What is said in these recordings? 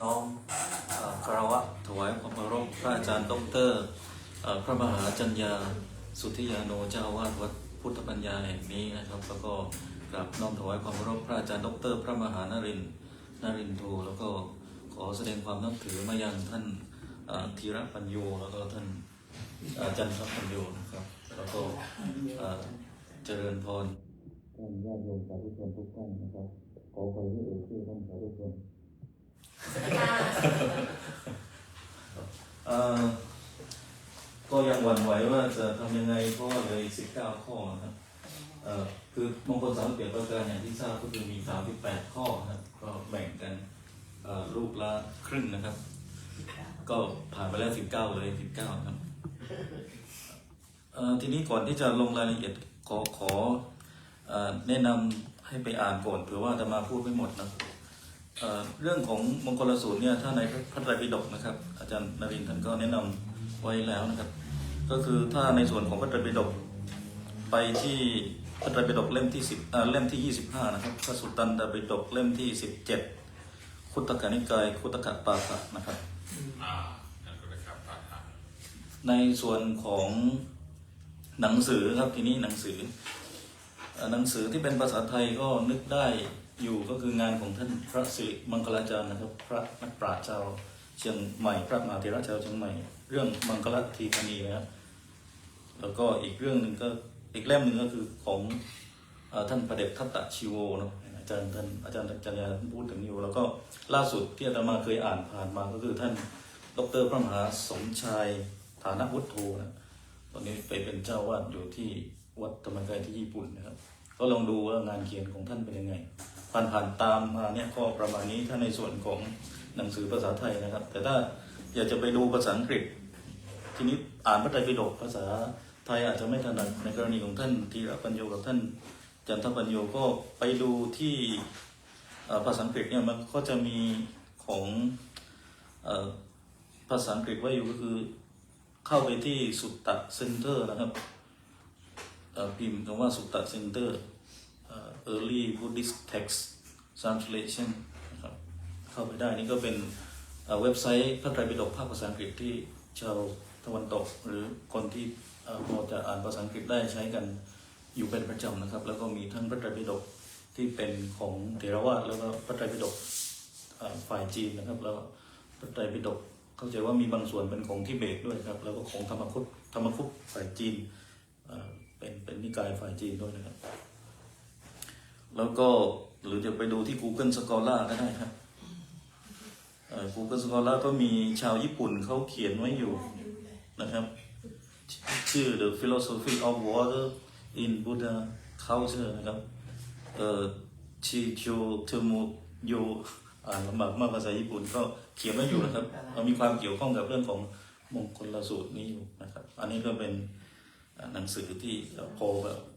น้อมคารวะถวายความเคารพพระอาจารย์ดรพระมหาจัญญาสุทธิยาโนเจ้าวาดวัดพุทธปัญญาแห่งนี้นะครับแล้วก็กราบน้อมถวายความเคารพพระอาจารย์ดรพระมหานรินทร์โทแล้วก็ขอแสดงความนับถือมายังท่านธีรปัญโยแล้วก็ท่านจันทปัญโยนะครับแล้วก็เจริญพรท่านญาติโยมสาธุชนทุกท่านนะครับขอไปที่ชื่อท่านสาธุชนก็ยังหวั่นไหวว่าจะทำยังไงเพราะเลย19 ข้อนะครับคือมงคล38ประการอย่างที่ทราบก็คือมี38 ข้อนะครับก็แบ่งกันลูกละครึ่งนะครับก็ผ่านไปแล้ว19เลย19ครับทีนี้ก่อนที่จะลงรายละเอียดขอแนะนำให้ไปอ่านก่อนเผื่อว่าจะมาพูดไม่หมดนะเรื่องของมงคลสูตรเนี่ยถ้าในพระไตรปิฎกนะครับอาจารย์นรินทร์ท่านก็แนะนำไว้แล้วนะครับก็คือถ้าในส่วนของพระไตรปิฎกไปที่พระไตรปิฎกเล่มที่10เล่มที่25นะครับพระสุตตันตปิฎกเล่มที่17คุตตกนิกายคุตตกปาฐะนะครับในส่วนของหนังสือครับทีนี้หนังสือที่เป็นภาษาไทยก็นึกได้อยู่ก็คืองานของท่านพระสิริมังคลาจารย์นะครับพระนักปราชญ์ชาวเชียงใหม่พระมหาเถระชาวเชียงใหม่เรื่องมังคลทีคณีนะครับแล้วก็อีกเรื่องหนึ่งก็อีกเล่มหนึ่งก็คือของท่านประเดชทัตตชีโวเนาะอาจารย์จัญญาพูดถึงอยู่แล้วก็ล่าสุดที่อาตมาเคยอ่านผ่านมาก็คือท่านดร.พระมหาสมชายฐานวุฒโธนะตอนนี้ไปเป็นเจ้าวาดอยู่ที่วัดธรรมกายที่ญี่ปุ่นนะครับก็ลองดูว่างานเขียนของท่านเป็นยังไงผ่านตามมาเนี่ยก็ประมาณนี้ถ้าในส่วนของหนังสือภาษาไทยนะครับแต่ถ้าอยากจะไปดูภาษาอังกฤษทีนี้อ่านพระไตรปิฎกภาษาไทยอาจจะไม่ถนัดในกรณีของท่านธีรปัญโยกับท่านจันทปัญโยก็ไปดูที่ภาษาอังกฤษเนี่ยมันก็จะมีของภาษาอังกฤษไว้อยู่ก็คือเข้าไปที่สุตตะเซ็นเตอร์นะครับพิมพ์คำว่าสุตตะเซ็นเตอร์ early Buddhist text translation นะครับเข้าไปได้นี่ก็เป็นเว็บไซต์พระไตรปิฎกภาคภาษาอังกฤษที่ชาวตะวันตกหรือคนที่พอจะอ่านภาษาอังกฤษได้ใช้กันอยู่เป็นประจำนะครับแล้วก็มีทั้งพระไตรปิฎกที่เป็นของเถรวาทแล้วก็พระไตรปิฎกฝ่ายจีนนะครับแล้วพระไตรปิฎกเข้าใจว่ามีบางส่วนเป็นของทิเบตด้วยครับแล้วก็ของธรรมคุปฝ่ายจีนเป็นนิกายฝ่ายจีนด้วยนะครับแล้วก็หรือจะไปดูที่ Google Scholar ก็ได้ครับGoogle Scholar ก็มีชาวญี่ปุ่นเขาเขียนไว้อยู่นะครับชื่อ The Philosophy of Water in Buddha Culture นะครับชิโชเทมุโยลำบากมากภาษาญี่ปุ่นก็เขียนไว้อยู่นะครับมีความเกี่ยวข้องกับเรื่องของมงคลสูตรนี้อยู่นะครับอันนี้ก็เป็นหนังสือที่พอ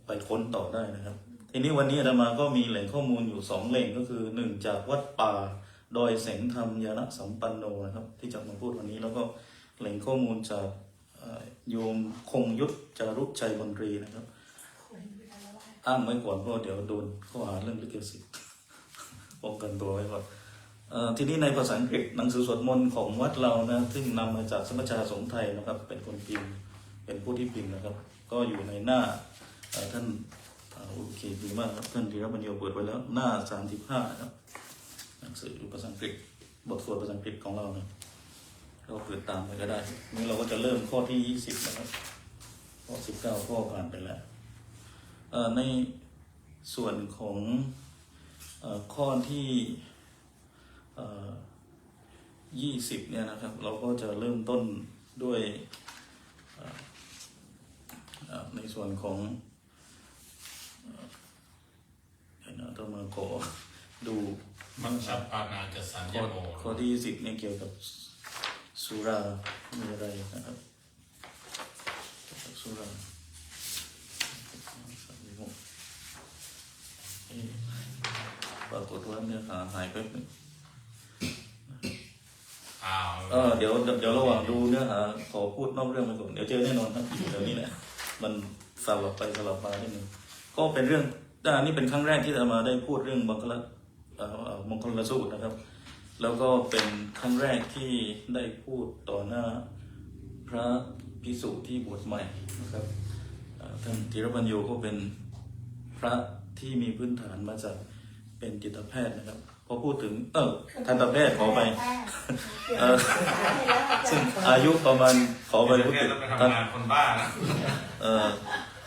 ไปค้นต่อได้นะครับทีนี้วันนี้อาตมาก็มีแหล่งข้อมูลอยู่2แหล่งก็คือ1จากวัดป่าดอยแสงธรรมยานะสัมปันโนนะครับที่จะมาพูดวันนี้แล้วก็แหล่งข้อมูลจากโยมคงยุทธจารุชัยมนตรีนะครับอ้างไว้ก่อนเพราะเดี๋ยวโดนข้อหาเรื่องลิขสิทธิ์ป้องกันตัวไว้ก่อนทีนี้ในภาษาอังกฤษหนังสือสวดมนต์ของวัดเรานะซึ่งนำมาจากสมัชชาสงฆ์ไทยนะครับเป็นคนพิมพ์เป็นผู้ที่พิมพ์นะครับก็อยู่ในหน้าท่านโอเคดีมากครับท่านธีรปัญโยเปิดไว้แล้วหน้า35นะครับหนังสือภาษาอังกฤษบทสวดภาษาอังกฤษของเราเนี่ยเราเปิดตามไปก็ได้นี่เราก็จะเริ่มข้อที่20นะครับข้อ19ข้อผ่านไปแล้วในส่วนของข้อที่20เนี่ยนะครับเราก็จะเริ่มต้นด้วยในส่วนของต้องมาขอดูมัชฌปานาจะสัญญโมข้อที่10เนี่ยเกี่ยวกับสุรามีอะไรนะครับสุราปรากฏว่าเนื้อหาหายไปหนึ่งเดี๋ยวระหว่างดูเนื้อหาขอพูดนอกเรื่องไปก่อนเดี๋ยวเจอแน่นอนครับเดี๋ยวนี้แหละมันสลับไปสลับมานิดนึงก็เป็นเรื่องนี่เป็นครั้งแรกที่จะมาได้พูดเรื่องมงคลสูตรนะครับ แล้วก็เป็นครั้งแรกที่ได้พูดต่อหน้าพระภิกษุที่บวชใหม่นะครับท่านธีรปัญโยก็เป็นพระที่มีพื้นฐานมาจากเป็นจิตแพทย์นะครับพอพูดถึงทันตแพทย์ขอไปซึ่งอายุประมาณขอไปพูดถึง ทำงานคนบ้านะ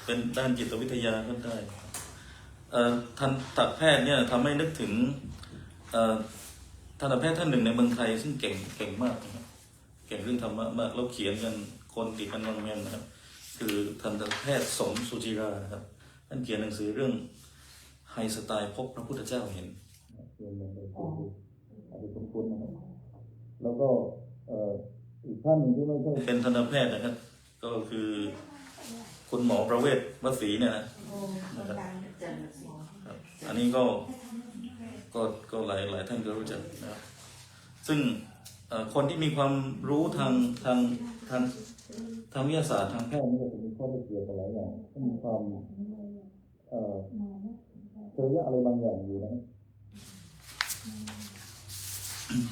เป็นด้านจิตวิทยาก็ได้ทันตแพทย์เนี่ยทำให้นึกถึงทันตแพทย์ท่านหนึ่งในเมืองไทยซึ่งเก่งมากนะครับเก่งเรื่องธรรมะมากแล้วเขียนกันคนติดกันวังเมียนนะครับคือทันตแพทย์สมสุจิรานะครับท่านเขียนหนังสือเรื่องไฮสไตล์พบพระพุทธเจ้าเห็นเขียนลงไปอาจจะคุ้นๆนะครับแล้วก็อีกท่านหนึ่งที่ไม่ใช่เป็นทันตแพทย์นะครับก็คือคุณหมอประเวศวสีเนี่ยนะครับอันนี้ก็หลายท่านก็รู้จักนะครับซึ่งคนที่มีความรู้ทางวิทยาศาสตร์ทางแพทย์นี่ก็จะมีข้อได้เปรียบหลายอย่างมีความเจออะไรบางอย่างอยู่นะ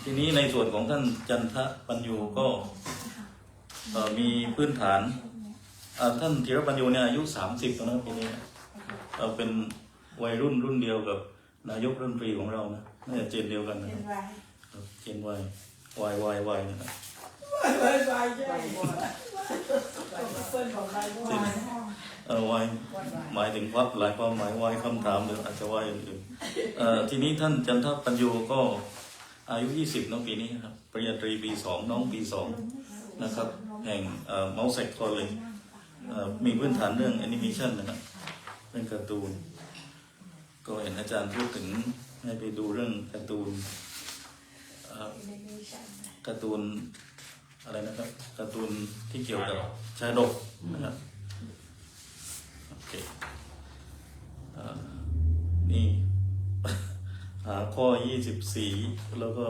ทีนี้ในส่วนของท่านจันทปัญโยก็มีพื้นฐานท่านธีรปัญโยเนี่ยอายุ30แล้วนะปีนี้เป็นวัยรุ่นเดียวกับนายกรัฐมนตรีของเรานะน่าจะเจนเดียวกันนะครับเจนวายนะครับวายหมายถึงว่าหลายความหมายวายคำถามหรืออาจจะวายอื่นทีนี้ท่านจันทปัญโยก็อายุ20น้องปีนี้ครับปริญญาตรีปี2น้องปี2นะครับแห่งเมาส์เซกคอลเลยมีพื้นฐานเรื่องแอนิเมชันนะครับเรื่องการ์ตูนก็เห็นอาจารย์พูดถึงให้ไปดูเรื่องการ์ตูนอะไรนะครับการ์ตูนที่เกี่ยวกับชาดกนะครับโอเคนี่ข้อ24แล้วก็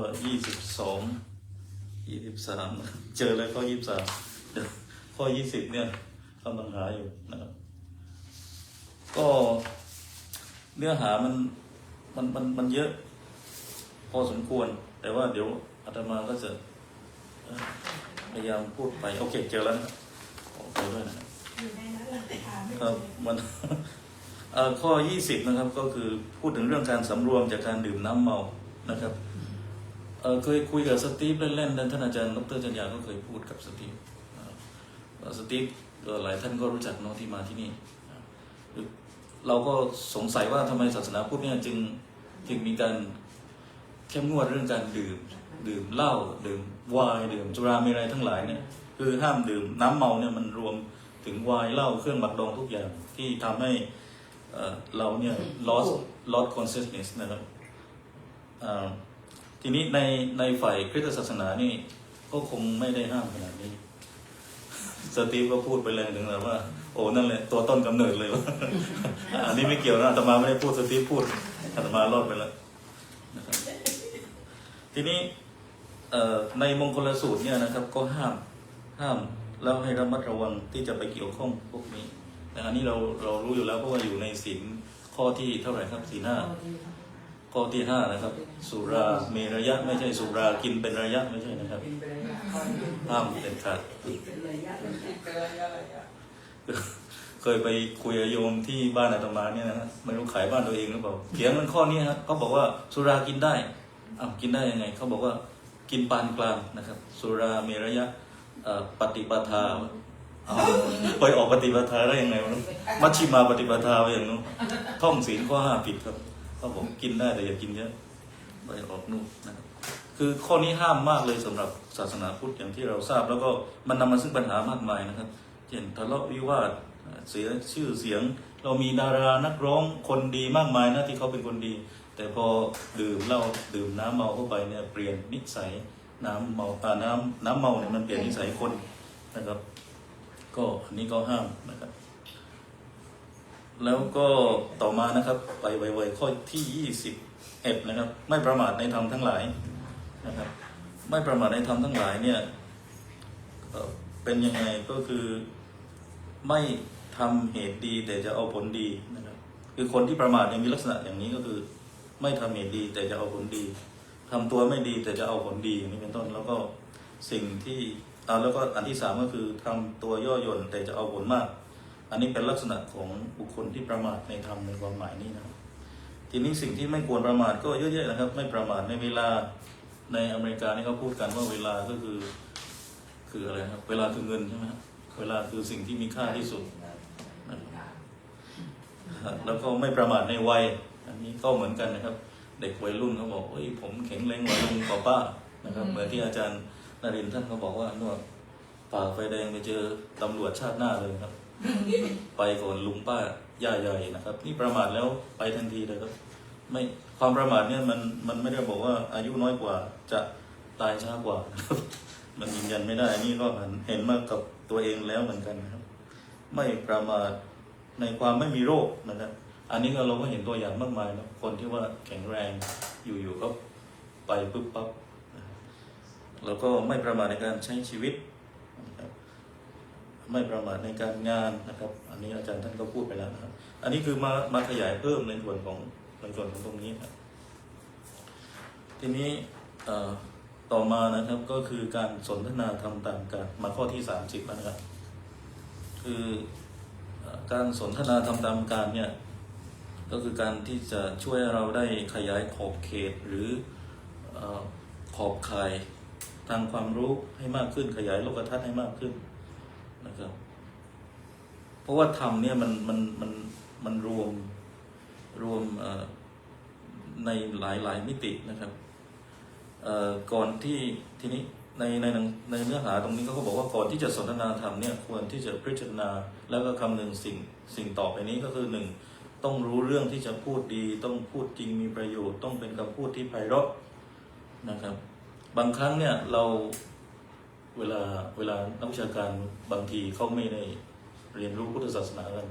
22 23เจอแล้วข้อ23เดี๋ยวข้อ20เนี่ยกำลังหาอยู่นะครับก็เนื้อหามันเยอะพอสมควรแต่ว่าเดี๋ยวอาตมาก็จะพยายามพูดไปโอเคเจอแล้วนะขอไปด้วยนะครับมันข้อ20นะครับก็คือพูดถึงเรื่องการสำรวมจากการดื่มน้ำเมานะครับเคยคุยกับสตีฟเล่นๆท่านอาจารย์ดร.จันยาก็เคยพูดกับสตีฟหลายท่านก็รู้จักเนาะที่มาที่นี่เราก็สงสัยว่าทำไมศาสนาพุทธเนี่ยจึงมีการเข้มงวดเรื่องการดื่มเหล้าดื่มไวน์ดื่มสุราเมรัยทั้งหลายเนี่ยคือห้ามดื่มน้ำเมาเนี่ยมันรวมถึงไวน์เหล้าเครื่องหมักดองทุกอย่างที่ทำให้เราเนี่ย lost consciousness นะครับทีนี้ในฝ่ายคริสตศาสนานี่ก็คงไม่ได้ห้ามขนาดนี้สตีฟก็พูดไปเลยถึงแบบว่าโอ้นั่นแหละตัวต้นกำเนิดเลยว่าอันนี้ไม่เกี่ยวนะอาตมาไม่ได้พูดสตีฟพูดอาตมารอดไปแล้วนะครับทีนี้ในมงคลสูตรเนี่ยนะครับก็ห้ามแล้วให้ระมัดระวังที่จะไปเกี่ยวข้องพวกนี้แต่อันนี้เรารู้อยู่แล้วเพราะว่าอยู่ในศีลข้อที่เท่าไหร่ครับศีล 5ข้อที่5นะครับสุราเมรยะไม่ใช่สุรากินเป็นระยะไม่ใช่นะครับห้ามเด็ดขาดเคยไปคุยกับโยมที่บ้านอาตมาเนี่ยนะไม่รู้ขายบ้านตัวเองหรือเปล่าเถียงกันข้อนี้ฮะเขาบอกว่าสุรากินได้กินได้ยังไงเขาบอกว่ากินปานกลางนะครับสุราเมรยะปฏิปทาไปออกปฏิปทาได้ยังไงวะมัชฌิมาปฏิปทาไปอย่างนู้นท่องศีลข้อ5ผิดครับเขาบอกกินได้แต่อย่ากินเยอะไปออกนู่นนะครับคือข้อนี้ห้ามมากเลยสำหรับศาสนาพุทธอย่างที่เราทราบแล้วก็มันนำมาซึ่งปัญหามากมายนะครับเช่นทะเลาะวิวาทเสียชื่อเสียงเรามีดารานักร้องคนดีมากมายนะที่เขาเป็นคนดีแต่พอดื่มเหล้าดื่มน้ำเมาเข้าไปเนี่ยเปลี่ยนนิสัยน้ำเมาเนี่ยมันเปลี่ยนนิสัยคนนะครับก็อันนี้ก็ห้ามนะครับแล้วก็ต่อมานะครับไปไวๆข้อที่21นะครับไม่ประมาทในธรรมทั้งหลายนะครับไม่ประมาทในธรรมทั้งหลายเนี่ยเป็นยังไงก็คือไม่ทำเหตุดีแต่จะเอาผลดีนะครับคือคนที่ประมาทเนี่ยมีลักษณะอย่างนี้ก็คือไม่ทำเหตุดีแต่จะเอาผลดี ทำตัวไม่ดีแต่จะเอาผลดีอย่างนี้เป็นต้นแล้วก็สิ่งที่แล้วก็อันที่สามก็คือทำตัวย่อหย่อนแต่จะเอาผลมาก อันนี้เป็นลักษณะของบุคคลที่ประมาทในธรรมในความหมายนี้นะครับทีนี้สิ่งที่ไม่ควรประมาทก็เยอะแยะนะครับไม่ประมาทในเวลาในอเมริกานี่เขาพูดกันว่าเวลาก็คืออะไรครับเวลาคือเงินใช่ไหมครับเวลาคือสิ่งที่มีค่าที่สุดแล้วก็ไม่ประมาทในวัยอันนี้ก็เหมือนกันนะครับเด็กวัยรุ่นเขาบอกเฮ้ยผมแข็งแรงกว่าลุงกว่าป้านะครับเหมือนที่อาจารย์นรินทร์ท่านเขาบอกว่านวดฝ่าไฟแดงไปเจอตำรวจชาติหน้าเลยครับไปก่อนลุงป้าย่าใหญ่นะครับนี่ประมาทแล้วไปทันทีเลยครับไม่ความประมาทเนี่ยมันไม่ได้บอกว่าอายุน้อยกว่าจะตายช้ากว่านะครับมันยืนยันไม่ได้นี่ก็เห็นมากับตัวเองแล้วเหมือนกันนะครับไม่ประมาทในความไม่มีโรคนะครับอันนี้เราก็เห็นตัวอย่างมากมายนะคนที่ว่าแข็งแรงอยู่ๆก็ไปปุ๊บปั๊บแล้วก็ไม่ประมาทในการใช้ชีวิตนะครับไม่ประมาทในการงานนะครับอันนี้อาจารย์ท่านก็พูดไปแล้วนะครับอันนี้คือมาขยายเพิ่มในส่วนของตรงนี้ครับทีนี้ต่อมานะครับก็คือการสนทนาทำตามกันมาข้อที่30นะครับคือการสนทนาทำตามการเนี่ยก็คือการที่จะช่วยเราได้ขยายขอบเขตหรือขอบข่ายทางความรู้ให้มากขึ้นขยายโลกทัศน์ให้มากขึ้นนะครับเพราะว่าธรรมเนี่ยมันรวมในหลายมิตินะครับก่อนที่ทีนี้ในเนื้อหาตรงนี้เขาบอกว่าก่อนที่จะสนทนาธรรมเนี่ยควรที่จะพิจารณาแล้วก็คำนึงสิ่งต่อไปนี้ก็คือหนึ่งต้องรู้เรื่องที่จะพูดดีต้องพูดจริงมีประโยชน์ต้องเป็นคำพูดที่ไพเราะนะครับบางครั้งเนี่ยเราเวลานักวิชาการบางทีเขาไม่ได้เรียนรู้พุทธศาสนากัน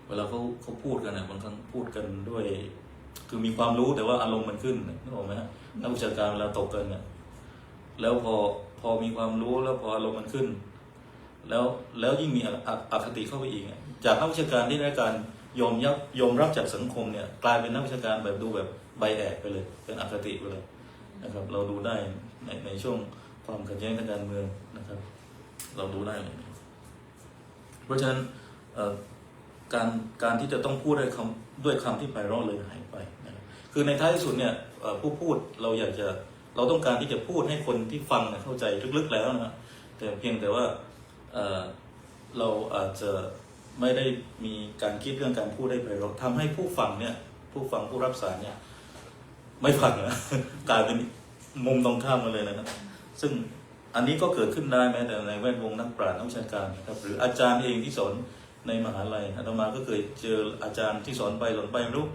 เวลาเขาพูดกันนะบางครั้งพูดกันด้วยคือมีความรู้แต่ว่าอารมณ์มันขึ้นนึกออกไหมฮะนักวิชาการเวลาตกกันเนี่ยแล้วพอมีความรู้แล้วพออารมณ์มันขึ้นแล้วยิ่งมีอคติเข้าไปอีกจากนักวิชาการที่ได้การยอมรับจากสังคมเนี่ยกลายเป็นนักวิชาการแบบดูแบบไบแอดไปเลยเป็นอคติไปเลยนะครับเราดูได้ในช่วงความขัดแย้งทางการเมืองนะครับเราดูได้เลยเพราะฉะนั้นการที่จะต้องพูดด้วยคำที่ไพเราะเลยหายไปนะครับคือในท้ายที่สุดเนี่ยผู้พูดเราต้องการที่จะพูดให้คนที่ฟังเข้าใจลึกๆแล้วนะแต่เพียงแต่ว่าเราอาจจะไม่ได้มีการคิดเรื่องการพูดได้ไพเราะทำให้ผู้ฟังผู้รับสารเนี่ยไม่ฟังนะกลายเป็นมุมตรงข้ามกันเลยนะครับซึ่งอันนี้ก็เกิดขึ้นได้แม้แต่ในแวดวงนักปราชญ์นักวิชาการนะครับหรืออาจารย์เองที่สอนในมหาลัยอาตมาก็เคยเจออาจารย์ที่สอนไปไม่รู้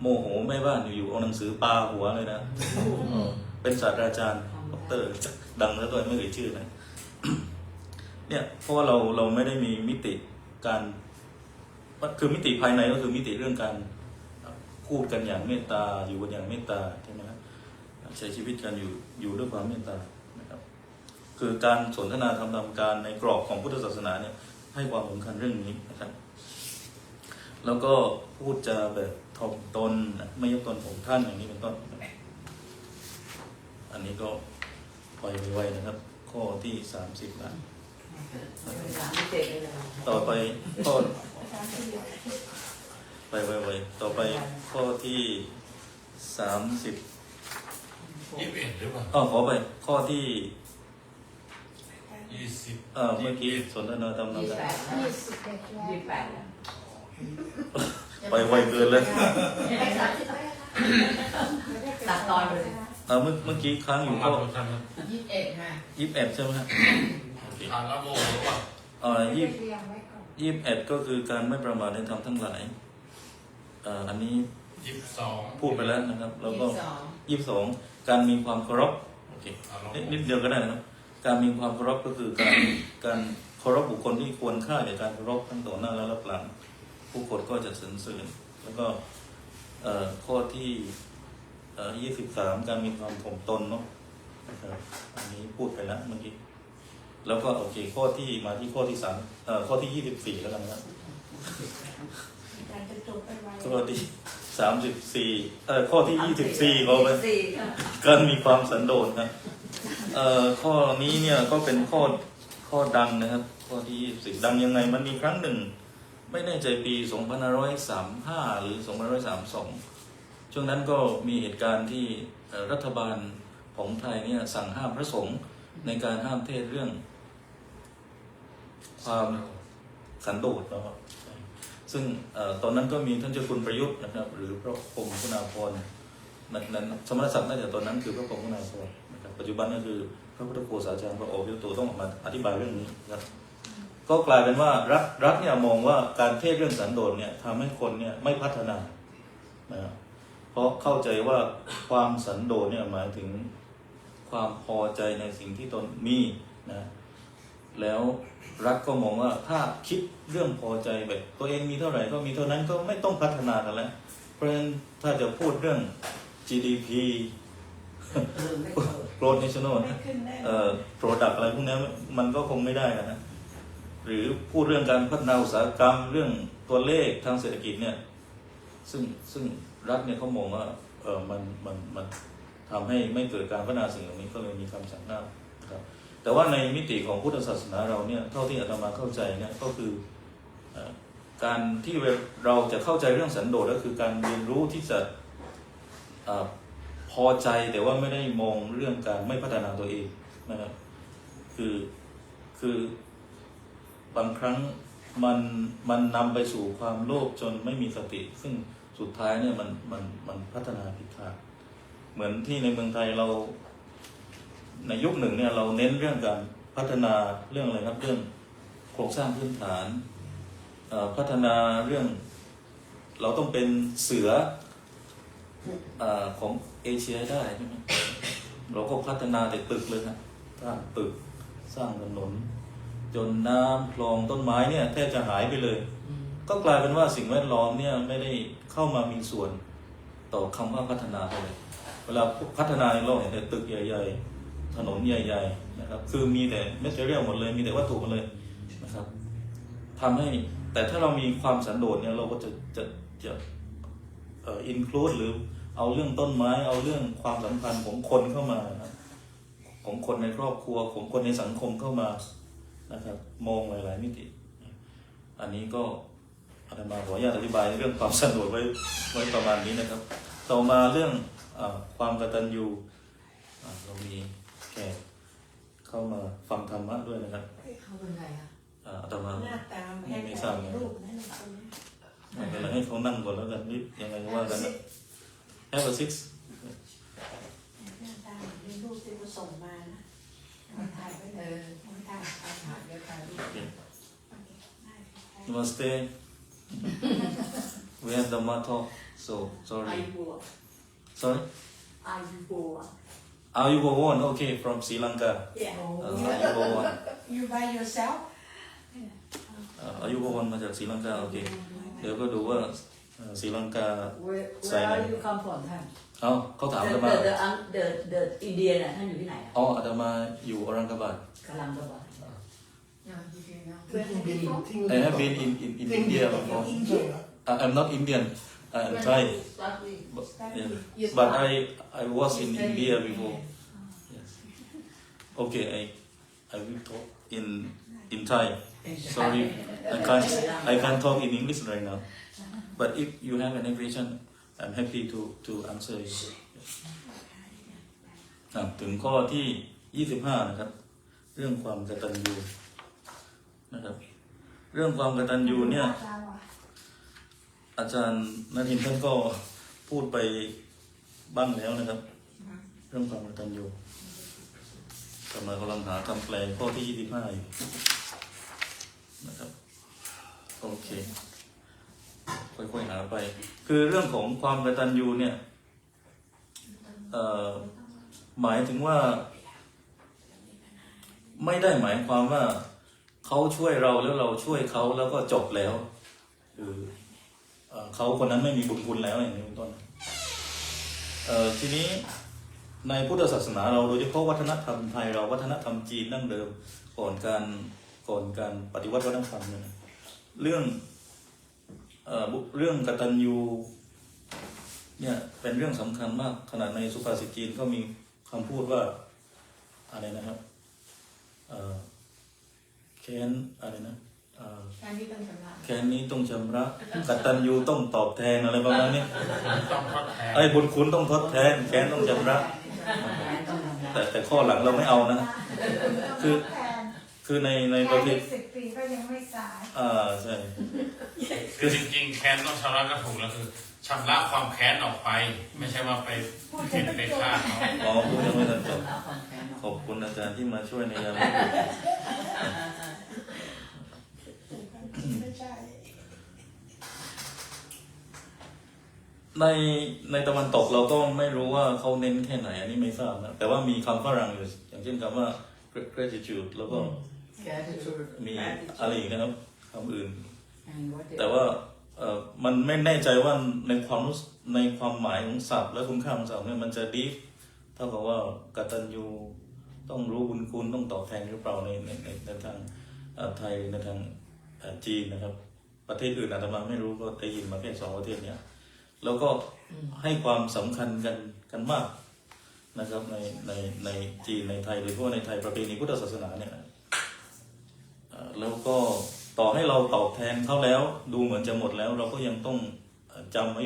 โมโหแม่บ้านอยู่ๆเอาหนังสือปาหัวเลยนะเป็นศาสตราจารย์ดร.ดังแล้วตัวไม่เอ่ยชื่อนะเนี่ยเพราะว่าเราไม่ได้มีมิติการคือมิติภายในก็คือมิติเรื่องการพูดกันอย่างเมตตาอยู่กันอย่างเมตตาใช่ไหมครับใช้ชีวิตกันอยู่ด้วยความเมตตานะครับคือการสนทนาทำตามการในกรอบของพุทธศาสนาเนี่ยให้ความสำคัญเรื่องนี้นะครับแล้วก็พูดจาแบบถ่อมตนไม่ยกตนของท่านอย่างนี้เป็นต้นอันนี้ก็ปล่อยไวๆนะครับข้อที่30นะต่อไปข้อไปไวๆต่อไปข้อที่30 21หรือเปล่าขอไปข้อที่20เมื่อกี้สนทนาธรรมกันไปไวเกินเลยตัดตอนเลยเมื่อกี้ค้างอยู่ข้อ21ค่ะ21ใช่ไหมฮะอ่านละโมหรือเปล่า21ก็คือการไม่ประมาทในธรรมทั้งหลายอันนี้22พูดไปแล้วนะครับแล้วก็22การมีความเคารพโอเคนิดเดียวก็ได้นะครับการมีความเคารพก็คือการเคารพบุคคลที่ควรค่าแก่การเคารพทั้งต่อหน้าและรับหลังผู้คนก็จะสรรเสริญแล้วก็ข้อที่23การมีความถ่อมตนเนาะนะครับอันนี้พูดไปแล้วเมื่อกี้แล้วก็โอเคข้อที่มาที่ข้อที่ข้อที่24แล้วกันนะครับข้อที่ 34ข้อที่ 24บอกเลย ค่ะ การมีความสันโดษครับข้อนี้เนี่ยก็เป็นข้อดังนะครับ ข้อที่20ดังยังไงมันมีครั้งหนึ่ง ไม่แน่ใจปี 2535 หรือ 2532 ช่วงนั้นก็มีเหตุการณ์ที่รัฐบาลของไทยเนี่ยสั่งห้ามพระสงฆ์ในการห้ามเทศน์เรื่องความสันโดษนะครับ ซึ่งตอนนั้นก็มีท่านเจ้าคุณประยุทธ์นะครับหรือพระพรหมคุณาภรณ์นั้นสมณศักดิ์น่าจะตอนนั้นคือพระพรหมคุณาภรณ์นะครับปัจจุบันก็คือพระพุทธโฆษาจารย์พระโอภิตุต้องมาอธิบายเรื่องนี้นะครับก็กลายเป็นว่ารัฐเนี่ยมองว่าการเทศเรื่องสันโดษเนี่ยทำให้คนเนี่ยไม่พัฒนานะครับเพราะเข้าใจว่าความสันโดษเนี่ยหมายถึงความพอใจในสิ่งที่ตนมีนะแล้วรัฐก็มองว่าถ้าคิดเรื่องพอใจแบบตัวเองมีเท่าไหร่ก็มีเท่านั้นก็ไม่ต้องพัฒนากันแล้วเพราะฉะนั้นถ้าจะพูดเรื่อง GDP Gross National Product อะไรพวกนี้มันก็คงไม่ได้นะหรือพูดเรื่องการพัฒนาอุตสาหกรรมเรื่องตัวเลขทางเศรษฐกิจเนี่ยซึ่งรัฐเนี่ยเขามองว่ามันทำให้ไม่เกิดการพัฒนาสิ่งเหล่านี้ก็เลยมีคำสั่งห้ามครับแต่ว่าในมิติของพุทธศาสนาเราเนี่ยเท่าที่อาตมาเข้าใจเนี่ยก็คือการที่เราจะเข้าใจเรื่องสันโดษก็คือการเรียนรู้ที่จะพอใจแต่ว่าไม่ได้มองเรื่องการไม่พัฒนาตัวเองนะครับคือบางครั้งมันนำไปสู่ความโลภจนไม่มีสติซึ่งสุดท้ายเนี่ยมันพัฒนาผิดทางเหมือนที่ในเมืองไทยเราในยุคหนึ่งเนี่ยเราเน้นเรื่องการพัฒนาเรื่องอะไรครับเรื่องโครงสร้างพื้นฐานพัฒนาเรื่องเราต้องเป็นเสือของเอเชียได้ใช่ไหมเราก็พัฒนาแต่ตึกเลยนะสร้างตึกสร้างถนนจนน้ำคลองต้นไม้เนี่ยแทบจะหายไปเลยก็กลายเป็นว่าสิ่งแวดล้อมเนี่ยไม่ได้เข้ามามีส่วนต่อคำว่าพัฒนาเลยเวลาพัฒนาในโลกเนี่ยตึกใหญ่ๆถนนใหญ่ๆนะครับคือมีแต่แมทเทอเรียลหมดเลยมีแต่วัตถุหมดเลยนะครับทำให้แต่ถ้าเรามีความสันโดษเนี่ยเราก็จะinclude หรือเอาเรื่องต้นไม้เอาเรื่องความสัมพันธ์ของคนเข้ามาของคนในครอบครัวของคนในสังคมเข้ามานะครับมองหลายๆมิติอันนี้ก็อาตมาขออนุญาตอธิบายเรื่องความสันโดษไว้ประมาณนี้นะครับต่อมาเรื่องความกตัญญูเรามีแขกเข้ามาฟังธรรมะด้วยนะครับ เขาเป็นไงคะ อาตมา หน้าตา ไม่ทราบไง รูปนั่นคนนี้ ไม่เป็นไรให้เขานั่งก่อนแล้วกันนี่ยังไงก็ว่ากันนะ Have a six หน้าตาเป็นรูปที่เขาส่งมานะถ่ายไปเลยถ่าย ถ่ายเดี๋ยวถ่ายรูป Namaste. We have the motto. So อา sorry. ยุบัว Sorry. อายุบัว Ayubowan. Okay, from Sri Lanka. yeah Ayubowan. You by yourself Ayubowan มาจากศรีลังกาโอเคเดี๋ยวก็ดูว่าศรีลังกา where are you come from ท่าน เขาถามอาตมา the Indian น่ะท่านอยู่ที่ไหนอ่ะ อาตมาอยู่อรังกาบาด กำลังจะบอก อย่างที่เรียนนะ I have been in India before. I'm not Indian. I'm Thai. But I was in India before. Yes. Okay, I will talk in Thai. Sorry, I can't talk in English right now. But if you have any question, I'm happy to answer you. ถึงข้อที่ 25 นะครับ เรื่องความกตัญญูนะครับ เรื่องความกตัญญูเนี่ย อาจารย์ณทินท่านก็พูดไปบ้างแล้วนะครับ เรื่องความกตัญญูกำลังหาคำแปลข้อที่ 25 อยู่นะครับโอเคค่อยๆหาไปคือเรื่องของความกตัญญูเนี่ยหมายถึงว่าไม่ได้หมายความว่าเขาช่วยเราแล้วเราช่วยเขาแล้วก็จบแล้วคือเขาคนนั้นไม่มีบุญคุณแล้วอย่างนี้เป็นต้นทีนี้ในพุทธศาสนาเราโดยเฉพาะวัฒนธรรมไทยเราวัฒนธรรมจีนดั้งเดิมก่อนการปฏิวัติวัฒนธรรมเนี่ยเรื่องกตัญญู เนี่ยเป็นเรื่องสำคัญมากขนาดในสุภาษิตจีนก็มีคำพูดว่าอะไรนะครับแค้นอะไรนะแค่นี้ต้องชำระ แค้นนี้ต้องชำระกตัญญูต้องตอบแทนอะไรประมาณนี้ ต้องทดแทน ไอ้บุญคุณต้องทดแทนแค้นต้องชำระแต่ข้อหลังเราไม่เอานะคือในประเทศ 10 ปีก็ยังไม่สาย ใช่ คือจริงๆแค้นต้องชำระก็ถูกแล้วคือชำระความแค้นออกไป ไม่ใช่ว่าไปผิดไปฆ่าเขา อ๋อพูดยังไม่ทันจบขอบคุณอาจารย์ที่มาช่วยในยามวิกฤต ไม่ใช่ ในตะวันตกเราก็ไม่รู้ว่าเขาเน้นแค่ไหนอันนี้ไม่ทราบนะแต่ว่ามีคำฝรั่งอยู่อย่างเช่นคำว่า gratitude แล้วก็มีอะไรอีกนะครับคำอื่น แต่ว่ามันไม่แน่ใจว่าในความหมายของศัพท์และคุณค่าของศัพท์เนี่ยมันจะดีฟเท่ากับว่ากตัญญูต้องรู้บุญคุณต้องตอบแทนหรือเปล่าในทางไทยในทางจีนนะครับประเทศอื่นอาจจะมาไม่รู้ก็ได้ยินมาแค่2 ประเทศเนี้ยแล้วก็ให้ความสำคัญกันมากนะครับในจีนในไทยโดยเฉพาะในไทยประเพณีพุทธศาสนาเนี่ยแล้วก็ต่อให้เราตอบแทนเขาแล้วดูเหมือนจะหมดแล้ว เราก็ยังต้องจำไว้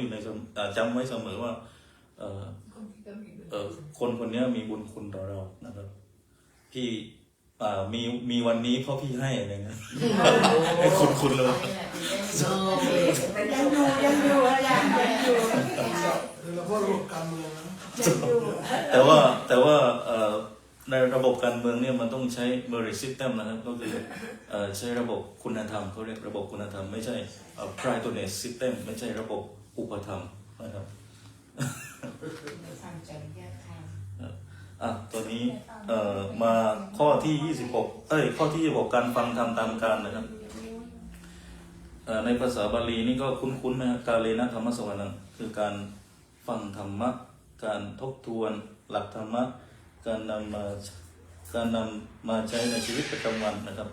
เสมอว่าคนคนนี้มีบุญคุณต่อเรานะครับพี่มีวันนี้เพราะพี่ให้อะไรเงี้ยให้คุณเลย ยังอยู่เราก็รวมการเมืองนะ แต่ว่าในระบบการเมืองเนี่ยมันต้องใช้ merit system นะครับก็คือใช้ระบบคุณธรรมเขาเรียกระบบคุณธรรมไม่ใช่ praetonage system ไม่ใช่ระบบอุปธรรมนะครับ ทำใจแยกทาง ตัวนี้มาข้อที่26ข้อที่26การฟังธรรมตามการนะครับในภาษาบาลีนี่ก็คุ้นๆนะครับกาเลนะธรรมสวรรค์คือการฟังธรรมะการทบทวนหลักธรรมะการนำมาใช้ในชีวิตประจำวันนะครับ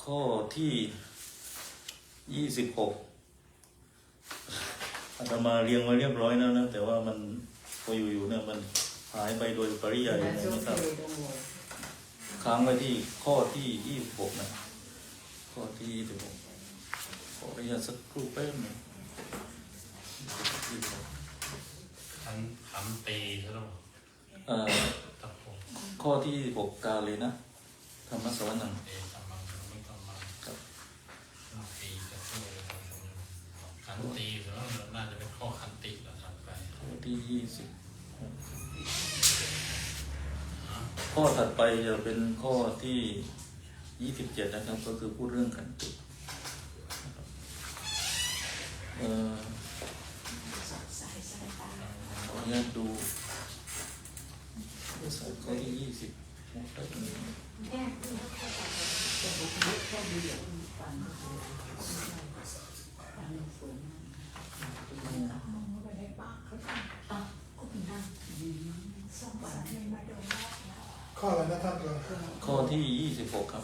ข้อที่26อาตมาเรียงไว้เรียบร้อยแล้วนะแต่ว่ามันพออยู่ๆเนี่ยมันหายไปโดยปริยายเลยนะครับค้างไว้ที่ข้อที่26นะข้อที่26ขออนุญาตสักครู่แป๊บนึง ขันตีใช่ไหม ข้อที่6กาเลยนะธรรมสวรรค์ เอตมังไม่ต้องมาขันตีจะช่วยขันตีแต่ว่าน่าจะเป็นข้อขันติเราทำไปข้อที่20ข้อถัดไปจะเป็นข้อที่27นะครับก็คือพูดเรื่องขันติขออนุญาตดูข้อที่20ข้ออะไรนะท่านก่อน ข้อที่26ครับ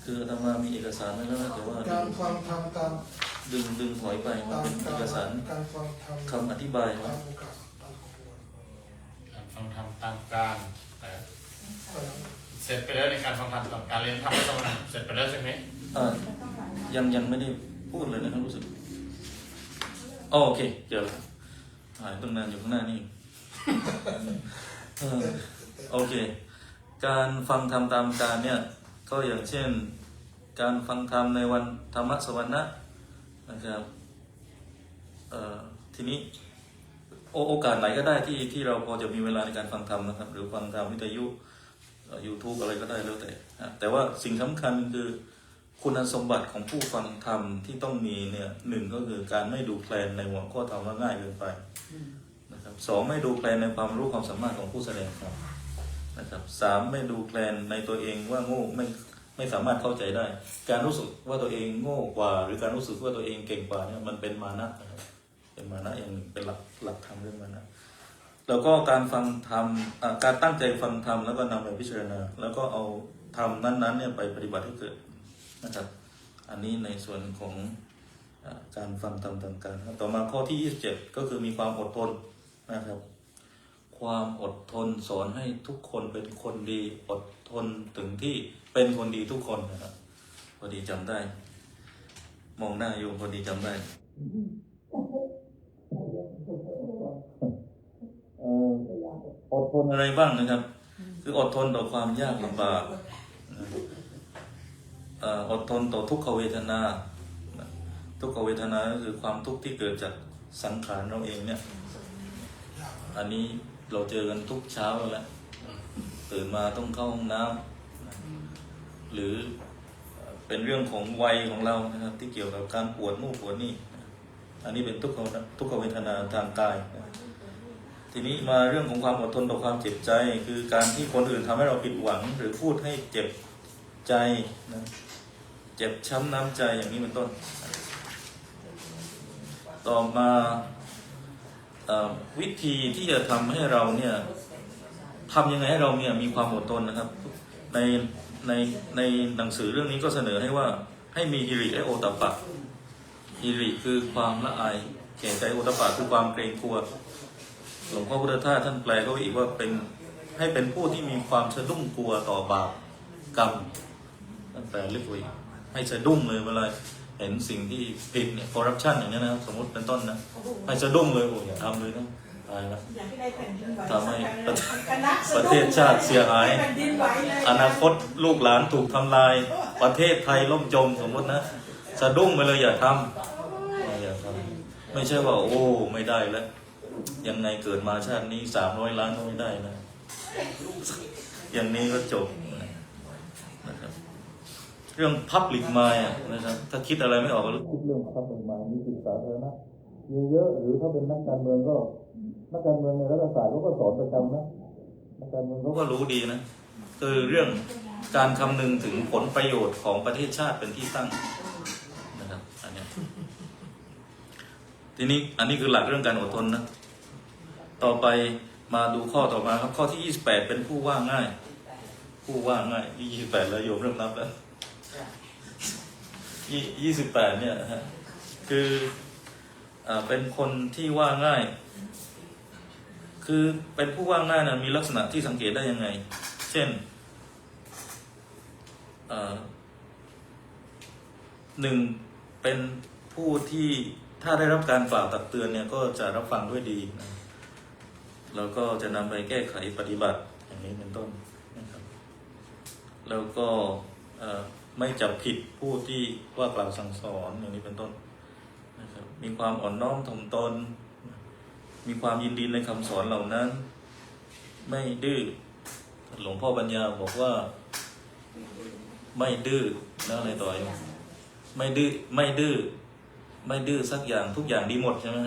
คืออาตมามีเอกสารไว้แล้วนะแต่ว่าการฟังธรรมตาม ดึงถอยไปมันเป็นเอกสาร การฟังธรรม คำอธิบาย ตามโอกาสตามขบวน การฟังธรรมตามการเสร็จไปแล้วในการฟังธรรมตามการเรียนธรรมะสวรรค์เสร็จไปแล้วใช่ไหมยังไม่ได้พูดเลยนะครับรู้สึกโอเคเจอแล้วหายตั้งนานอยู่ข้างหน้านี่ โอเคการฟังธรรมตามการเนี่ยก็อย่างเช่นการฟังธรรมในวันธรรมสวรรค์นะครับทีนี้โอกาสไหนก็ได้ที่เราพอจะมีเวลาในการฟังธรรมนะครับหรือฟังธรรมวิทยุYouTube อะไรก็ได้แล้วแต่ว่าสิ่งสำคัญคือคุณสมบัติของผู้ฟังธรรมที่ต้องมีเนี่ย1ก็คือการไม่ดูแคลนในหัวข้อธรรมว่าง่ายเกินไปนะครับ2ไม่ดูแคลนในความรู้ความสามารถของผู้แสดงธรรมนะครับ3ไม่ดูแคลนในตัวเองว่าโง่ไม่สามารถเข้าใจได้การรู้สึกว่าตัวเองโง่กว่าหรือการรู้สึกว่าตัวเองเก่งกว่าเนี่ยมันเป็นมานะนะครับเป็นมานะอย่างหนึ่งเป็นหลักธรรมเรื่องมานะแล้วก็การฟังธรรมการตั้งใจฟังธรรมแล้วก็นำไปพิจารณาแล้วก็เอาธรรมนั้นๆเนี่ยไปปฏิบัติให้เกิดนะครับอันนี้ในส่วนของ การฟังตามการต่อมาข้อที่27ก็คือมีความอดทนนะครับ ความอดทนสอนให้ทุกคนเป็นคนดีอดทนถึงที่เป็นคนดีทุกคนนะครับพอดีจำได้ มองหน้าโยมพอดีจำได้อดทนอะไรบ้างนะครับ คืออดทนต่อความยากลำบากอดทนต่อทุกขเวทนาทุกขเวทนาก็คือความทุกข์ที่เกิดจากสังขารเราเองเนี่ยอันนี้เราเจอกันทุกเช้าแล้วตื่นมาต้องเข้าห้องน้ำหรือเป็นเรื่องของวัยของเรานะครับที่เกี่ยวกับการปวดนู่นปวดนี่อันนี้เป็นทุกขเวทนาทางกายทีนี้มาเรื่องของความอดทนต่อความเจ็บใจคือการที่คนอื่นทำให้เราผิดหวังหรือพูดให้เจ็บใจนะเจ็บช้ำน้ำใจอย่างนี้เป็นต้นต่อมาวิธีที่จะทำให้เราเนี่ยทำยังไงให้เราเนี่ยมีความอดทนนะครับในหนังสือเรื่องนี้ก็เสนอให้ว่าให้มีฮิริและโอตตัปปะฮิริคือความละอายแก่ใจโอตตัปปะคือความเกรงกลัวหลวงพ่อพุทธทาสท่านแปลก็อีกว่าเป็นให้เป็นผู้ที่มีความสะดุ้งกลัวต่อบาปกรรมท่านแปลลึกไว้ให้สะดุ้งเลยเวลาเห็นสิ่งที่ผิดเนี่ยคอร์รัปชันอย่างนี้นะสมมติเป็นต้นนะให้สะดุ้งเลยโอ้อย่าทำเลยนะตายแล้วทำให้ประเทศชาติเสียหายอนาคตลูกหลานถูกทำลายประเทศไทยล่มจมสมมตินะสะดุ้งไปเลยอย่าทำไม่ใช่ว่าโอ้ไม่ได้แล้วยังไงเกิดมาชาตินี้300 ล้านก็ไม่ได้นะอย่างนี้ก็จบนะครับเรื่อง public mind นะครับถ้าคิดอะไรไม่ออกก็คิดเรื่อง public mind มีศึกษาเธอนะเยอะๆหรือถ้าเป็นนักการเมืองก็นักการเมืองในรัฐศาสตร์เขาก็สอนประจำนะนักการเมืองเขาก็รู้ดีนะคือเรื่องการคำนึงถึงผลประโยชน์ของประเทศชาติเป็นที่ตั้งนะครับอันนี้ทีนี้อันนี้คือหลักเรื่องการอดทนนะต่อไปมาดูข้อต่อมาครับข้อที่28เป็นผู้ว่าง่ายผู้ว่าง่าย28แล้วโยมเริ่มนับแล้ว28เนี่ยฮะคือเป็นคนที่ว่าง่ายคือเป็นผู้ว่าง่ายนะมีลักษณะที่สังเกตได้ยังไงเช่นหนึ่งเป็นผู้ที่ถ้าได้รับการกล่าวตักเตือนเนี่ยก็จะรับฟังด้วยดีนะแล้วก็จะนำไปแก้ไขปฏิบัติอย่างนี้เป็นต้นนะครับแล้วก็ไม่จับผิดผู้ที่ว่ากล่าวสั่งสอนอย่างนี้เป็นต้นนะครับมีความอ่อนน้อมถ่อมตนมีความยินดีในคำสอนเหล่านั้นไม่ดื้อหลวงพ่อปัญญาบอกว่าไม่ดื้อแล้วอะไรต่ออีกไม่ดื้อสักอย่างทุกอย่างดีหมดใช่ไหม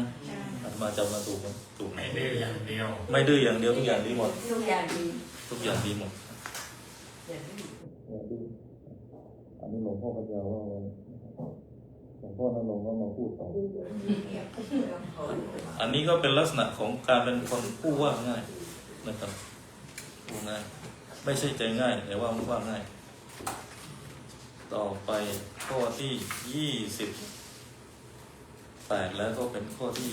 มาจำมาถูกไหม ไม่ดื้ออย่างเดียว ไม่ดื้ออย่างเดียวทุกอย่างดีหมด ทุกอย่างดี ทุกอย่างดีหมดอันนี้หลวงพ่อปัญญาว่าหลวงพ่อนรงค์ก็มาพูดต่ออันนี้ก็เป็นลักษณะของการเป็นคนผู้ว่าง่ายนะครับผู้ง่ายไม่ใช่ใจง่ายแต่ว่าว่าง่ายต่อไปข้อที่28แล้วก็เป็นข้อที่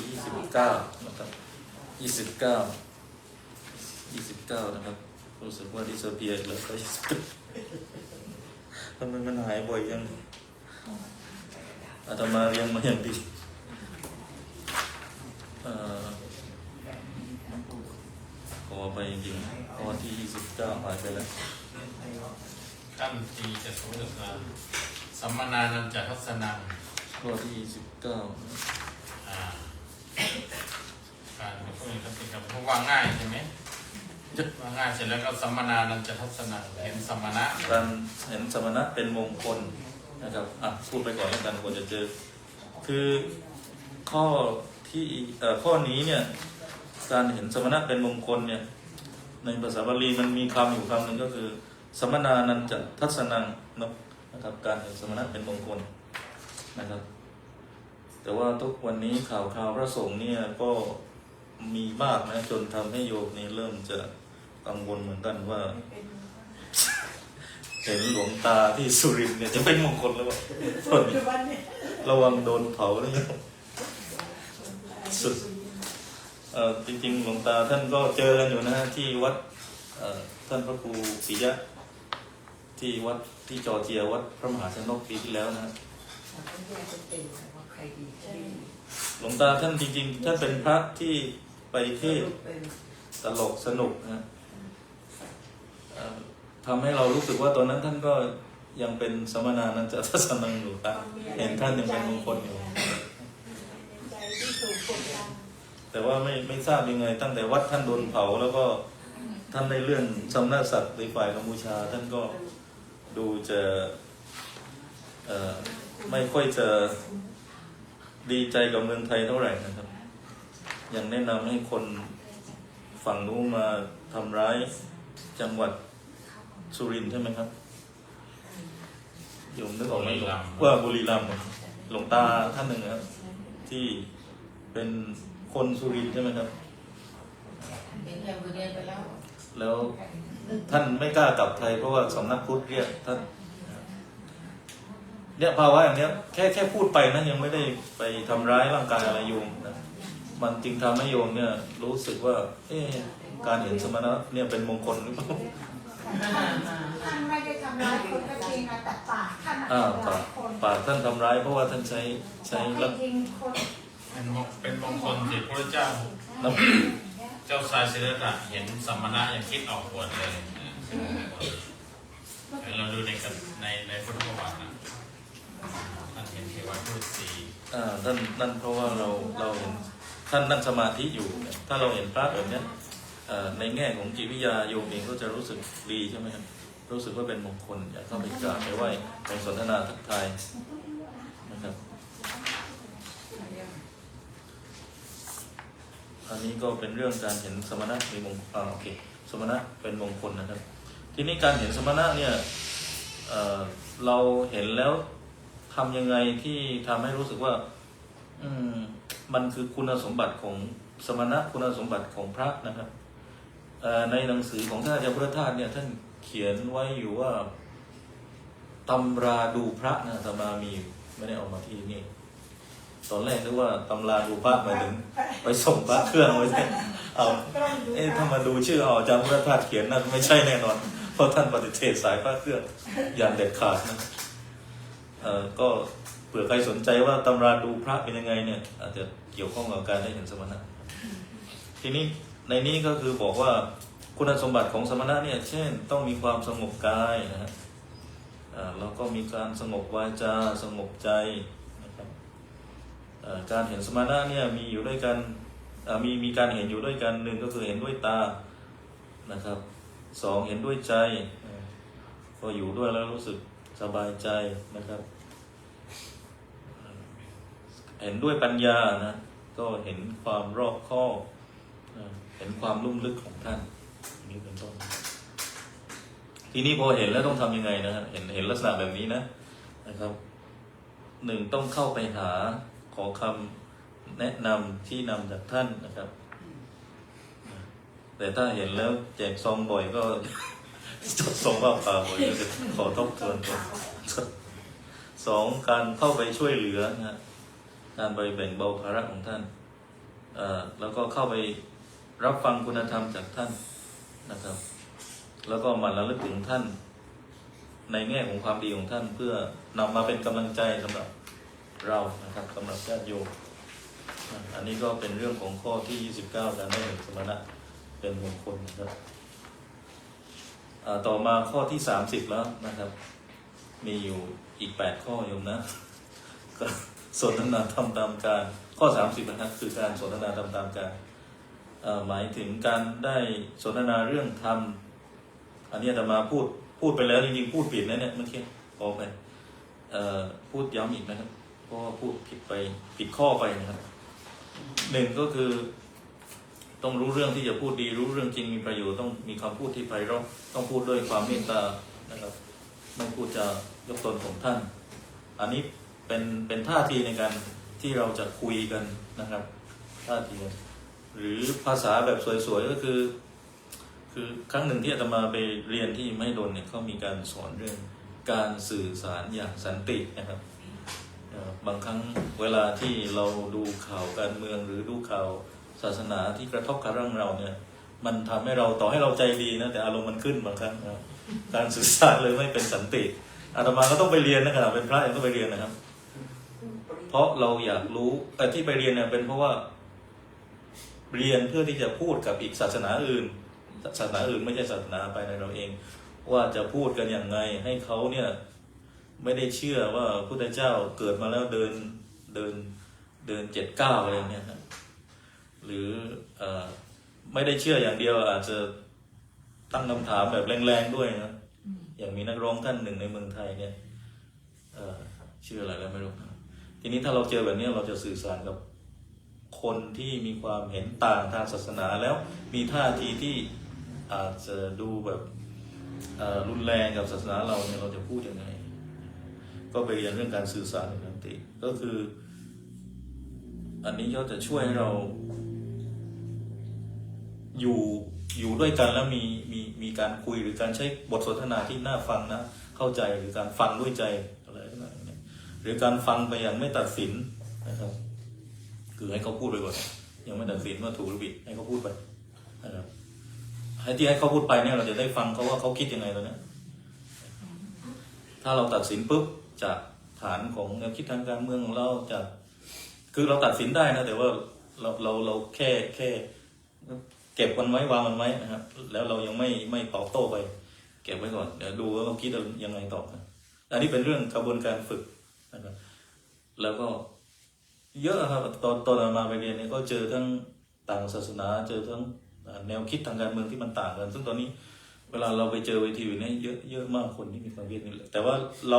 29นะครับ29นะครับรู้สึกว่าดิสเพียร์เลยทำไมมันหายบ่อยจังอาตมาเรียนมาอย่างดีขอไปจริงๆข้อที่29หายไปแล้วขั้นตีจะสูงสุดนะสัมมนานันจะทัศนังข้อที่29การพูดในคำติกับผู้ว่าง่ายใช่ไหมว่าง่ายเสร็จแล้วก็สัมมนานันจะทัศนังเห็นสมณะการเห็นสมณะเป็นมงคลนะครับพูดไปก่อนแล้วกันควรจะเจอคือข้อนี้เนี่ยการเห็นสมณะเป็นมงคลเนี่ยในภาษาบาลีมันมีคำอยู่คำหนึ่งก็คือสมนานันจะทัศนังนะครับการเห็นสมณะเป็นมงคลนะครับแต่ว่าทุกวันนี้ข่าวพระสงฆ์เนี่ยก็มีมากนะจนทำให้โยมนี่เริ่มจะกังวลเหมือนกันว่าจ เห็นหลวงตาที่สุรินทร์เนี่ยจะเป็นมงคลหรือเปล่า ปัจจุบันเนี่ย ระวังโดนเผานะโยมสุดจริงๆหลวงตาท่านก็เจอกันอยู่นะฮะที่วัดท่านพระครูปิยะที่วัดที่จอร์เจียวัดพระมหาชนกปีที่แล้วนะฮะ เราต้องแยกเป็นเป็นว่าใครดีใครไม่ดี หลวงตาท่านจริงๆท่านเป็นพระที่ไปเทศน์ เป็น ตลกสนุกนะทำให้เรารู้สึกว่าตอนนั้นท่านก็ยังเป็นสมณานันจะทัศนังอยู่ครับเห็นท่านยังเป็นมงคลอยู่ ใจที่ถูกกดดัน แต่ว่าไม่ทราบยังไง ตั้งแต่วัดท่านโดนเผาแล้วก็ท่านได้เลื่อนสำนักศักดิ์ในฝ่ายกัมพูชา ท่านก็ดูจะไม่ค่อยจะดีใจกับเมืองไทยเท่าไหร่นะครับยังแนะนำให้คนฝั่งนู้นมาทำร้ายจังหวัดสุรินทร์ใช่ไหมครับโยมนึกออกไหมว่าบุรีรัมย์หลวงตาท่านหนึ่งนะครับที่เป็นคนสุรินทร์ใช่ไหมครับ เป็นเรื่องเรียนไปแล้ว แล้วท่านไม่กล้ากลับไทยเพราะว่าสำนักพุทธเรียกท่านเนี่ยภาวะอย่างเนี้ยแค่พูดไปนะยังไม่ได้ไปทำร้ายร่างกายอะไรโยมนะมันจึงทำให้โยมเนี่ยรู้สึกว่าการเห็นสมณะเนี่ยเป็นมงคลหรือเปล่า ท่านไม่ได้ทำร้ายคนก็จริงนะแต่ปากท่าน อ้าว ทำร้ายคน ปากท่านทำร้ายเพราะว่าท่านใช้ ให้ แล้ว ยิงคน เป็นมงคลที่พระเจ้า น้ำ เจ้าชายสิทธัตถะเห็นสัมมณะยังคิดออกบวชเลยเราดูในพุทธประวัตินะท่านเห็นเทวทูตสี ท่านนั่นเพราะว่าเราเห็นท่านนั่งสมาธิอยู่เนี่ยถ้าเราเห็นพระแบบเนี้ยในแง่ของจิตวิทยาโยมเองก็จะรู้สึกดีใช่ไหมครับรู้สึกว่าเป็นมงคลอยากเข้าไปกราบไปไหว้ไปสนทนาทักทายนะครับอันนี้ก็เป็นเรื่องการเห็นสมณะมีมงคลโอเคสมณะเป็นมงคลนะครับ ทีนี้การเห็นสมณะเนี่ยเราเห็นแล้วทำยังไงที่ทำให้รู้สึกว่ามันคือคุณสมบัติของสมณะคุณสมบัติของพระนะครับในหนังสือของท่านอาจารย์พุทธทาสเนี่ยท่านเขียนไว้อยู่ว่าตำราดูพระนะตำรามีไม่ได้เอามาที่นี่ตอนแรกนึกว่าตำราดูพระหมายถึงไปส่งพระเครื่องไว้เนี่ยเอาถ้ามาดูชื่ออาจารย์พุทธทาสเขียนนั่นไม่ใช่แน่นอนเพราะท่านปฏิเสธสายพระเครื่องอย่างเด็ดขาดนะก็เผื่อใครสนใจว่าตำราดูพระเป็นยังไงเนี่ยอาจจะเกี่ยวข้องกับการได้เห็นสมณะทีนี้ในนี้ก็คือบอกว่าคุณสมบัติของสมณะเนี่ยเช่นต้องมีความสงบกายนะฮะแล้วก็มีการสงบวาจาสงบใจนะครับการเห็นสมณะเนี่ยมีอยู่ด้วยกันมีการเห็นอยู่ด้วยกันหนึ่งก็คือเห็นด้วยตานะครับสองเห็นด้วยใจพออยู่ด้วยแล้วรู้สึกสบายใจนะครับเห็นด้วยปัญญานะก็เห็นความรอบคอบเห็นความลุ่มลึกของท่านนี้เป็นต้นทีนี้พอเห็นแล้วต้องทำยังไงนะเห็นลักษณะแบบนี้นะครับหนึ่งต้องเข้าไปหาขอคำแนะนำที่นำจากท่านนะครับแต่ถ้าเห็นแล้วแจกซองบ่อยก็จดซองว่าป่าบ่อยก็จะขอทบทวนก่อนสองการเข้าไปช่วยเหลือนะการไปแบ่งเบาภาระของท่านแล้วก็เข้าไปรับฟังคุณธรรมจากท่านนะครับแล้วก็มันระลึกถึงท่านในแง่ของความดีของท่านเพื่อนำมาเป็นกำลังใจสำหรับเรานะครับสำหรับญาติโยมอันนี้ก็เป็นเรื่องของข้อที่29การได้เห็นสมณะเป็นมงคลนะครับต่อมาข้อที่30แล้วนะครับมีอยู่อีก8ข้อโยมนะก็สนทนาทำตามการข้อ30นะครับคือการสนทนาทำตามการหมายถึงการได้สนทนาเรื่องธรรมอันนี้อาตมาพูดไปแล้วจริงๆพูดผิดนะเนี่ยเมื่อกี้ขอไปพูดย้ำอีกนะครับเพราะว่าพูดผิดข้อไปนะครับหนึ่งก็คือต้องรู้เรื่องที่จะพูดดีรู้เรื่องจริงมีประโยชน์ต้องมีคำพูดที่ไพเราะต้องพูดด้วยความเมตตานะครับไม่พูดจะยกตนของท่านอันนี้เป็นท่าทีในการที่เราจะคุยกันนะครับท่าทีหรือภาษาแบบสวยๆก็คือ คือครั้งหนึ่งที่อาตมาไปเรียนที่มหิดลเนี่ยเขามีการสอนเรื่องการสื่อสารอย่างสันตินะครับบางครั้งเวลาที่เราดูข่าวการเมืองหรือดูข่าวศาสนาที่กระทบกับเรื่องเราเนี่ยมันทำให้เราต่อให้เราใจดีนะแต่อารมณ์มันขึ้นบางครั้งนะการสื่อสารเลยไม่เป็นสันติอาตมาก็ต้องไปเรียนนะขณะเป็นพระยังต้องไปเรียนนะครับเพราะเราอยากรู้แต่ที่ไปเรียนเนี่ยเป็นเพราะว่าเรียนเพื่อที่จะพูดกับอีกศาสนาอื่นไม่ใช่ศาสนาภายในเราเองว่าจะพูดกันอย่างไงให้เขาเนี่ยไม่ได้เชื่อว่าพุทธเจ้าเกิดมาแล้วเดิน7-9อะไรอย่างเงี้ยครับหรือไม่ได้เชื่ออย่างเดียวอาจจะตั้งคำถามแบบแรงๆด้วยนะอย่างมีนักร้องท่านหนึ่งในเมืองไทยเนี่ยชื่ออะไรแล้วไม่รู้ทีนี้ถ้าเราเจอแบบนี้เราจะสื่อสารกับคนที่มีความเห็นต่างทางศาสนาแล้วมีท่าทีที่อาจจะดูแบบรุนแรงกับศาสนาเราเนี่ยเราจะพูดยังไงก็ไปเรียนเรื่องการสื่อสารในสันติก็คืออันนี้ก็จะช่วยให้เราอยู่ด้วยกันแล้วมีการคุยหรือการใช้บทสนทนาที่น่าฟังนะเข้าใจหรือการฟังด้วยใจอะไรต่างๆหรือการฟังไปอย่างไม่ตัดสินนะครับคือให้เขาพูดไปก่อนยังไม่ตัดสินว่าถูกหรือผิดให้เขาพูดไปนะครับให้เขาพูดไปเนี่ยเราจะได้ฟังเขาว่าเขาคิดยังไงตอนนี้ถ้าเราตัดสินปุ๊บจากฐานของแนวคิดทางการเมืองของเราจากคือเราตัดสินได้นะแต่ว่าเราแค่เก็บมันไว้วางมันไว้นะครับแล้วเรายังไม่ตอบโต้ไปเก็บไว้ก่อนเดี๋ยวดูว่าเขาคิดยังไงต่อนะอันนี้เป็นเรื่องกระบวนการฝึกนะครับแล้วก็เยอะครับตอนมาไปเรียนเนี่ยก็เจอทั้งต่างศาสนาเจอทั้งแนวคิดทางการเมืองที่มันต่างกันซึ่งตอนนี้เวลาเราไปเจอเวทีอยู่เนี่ยเยอะมากคนที่มีความคิดนี่แต่ว่าเ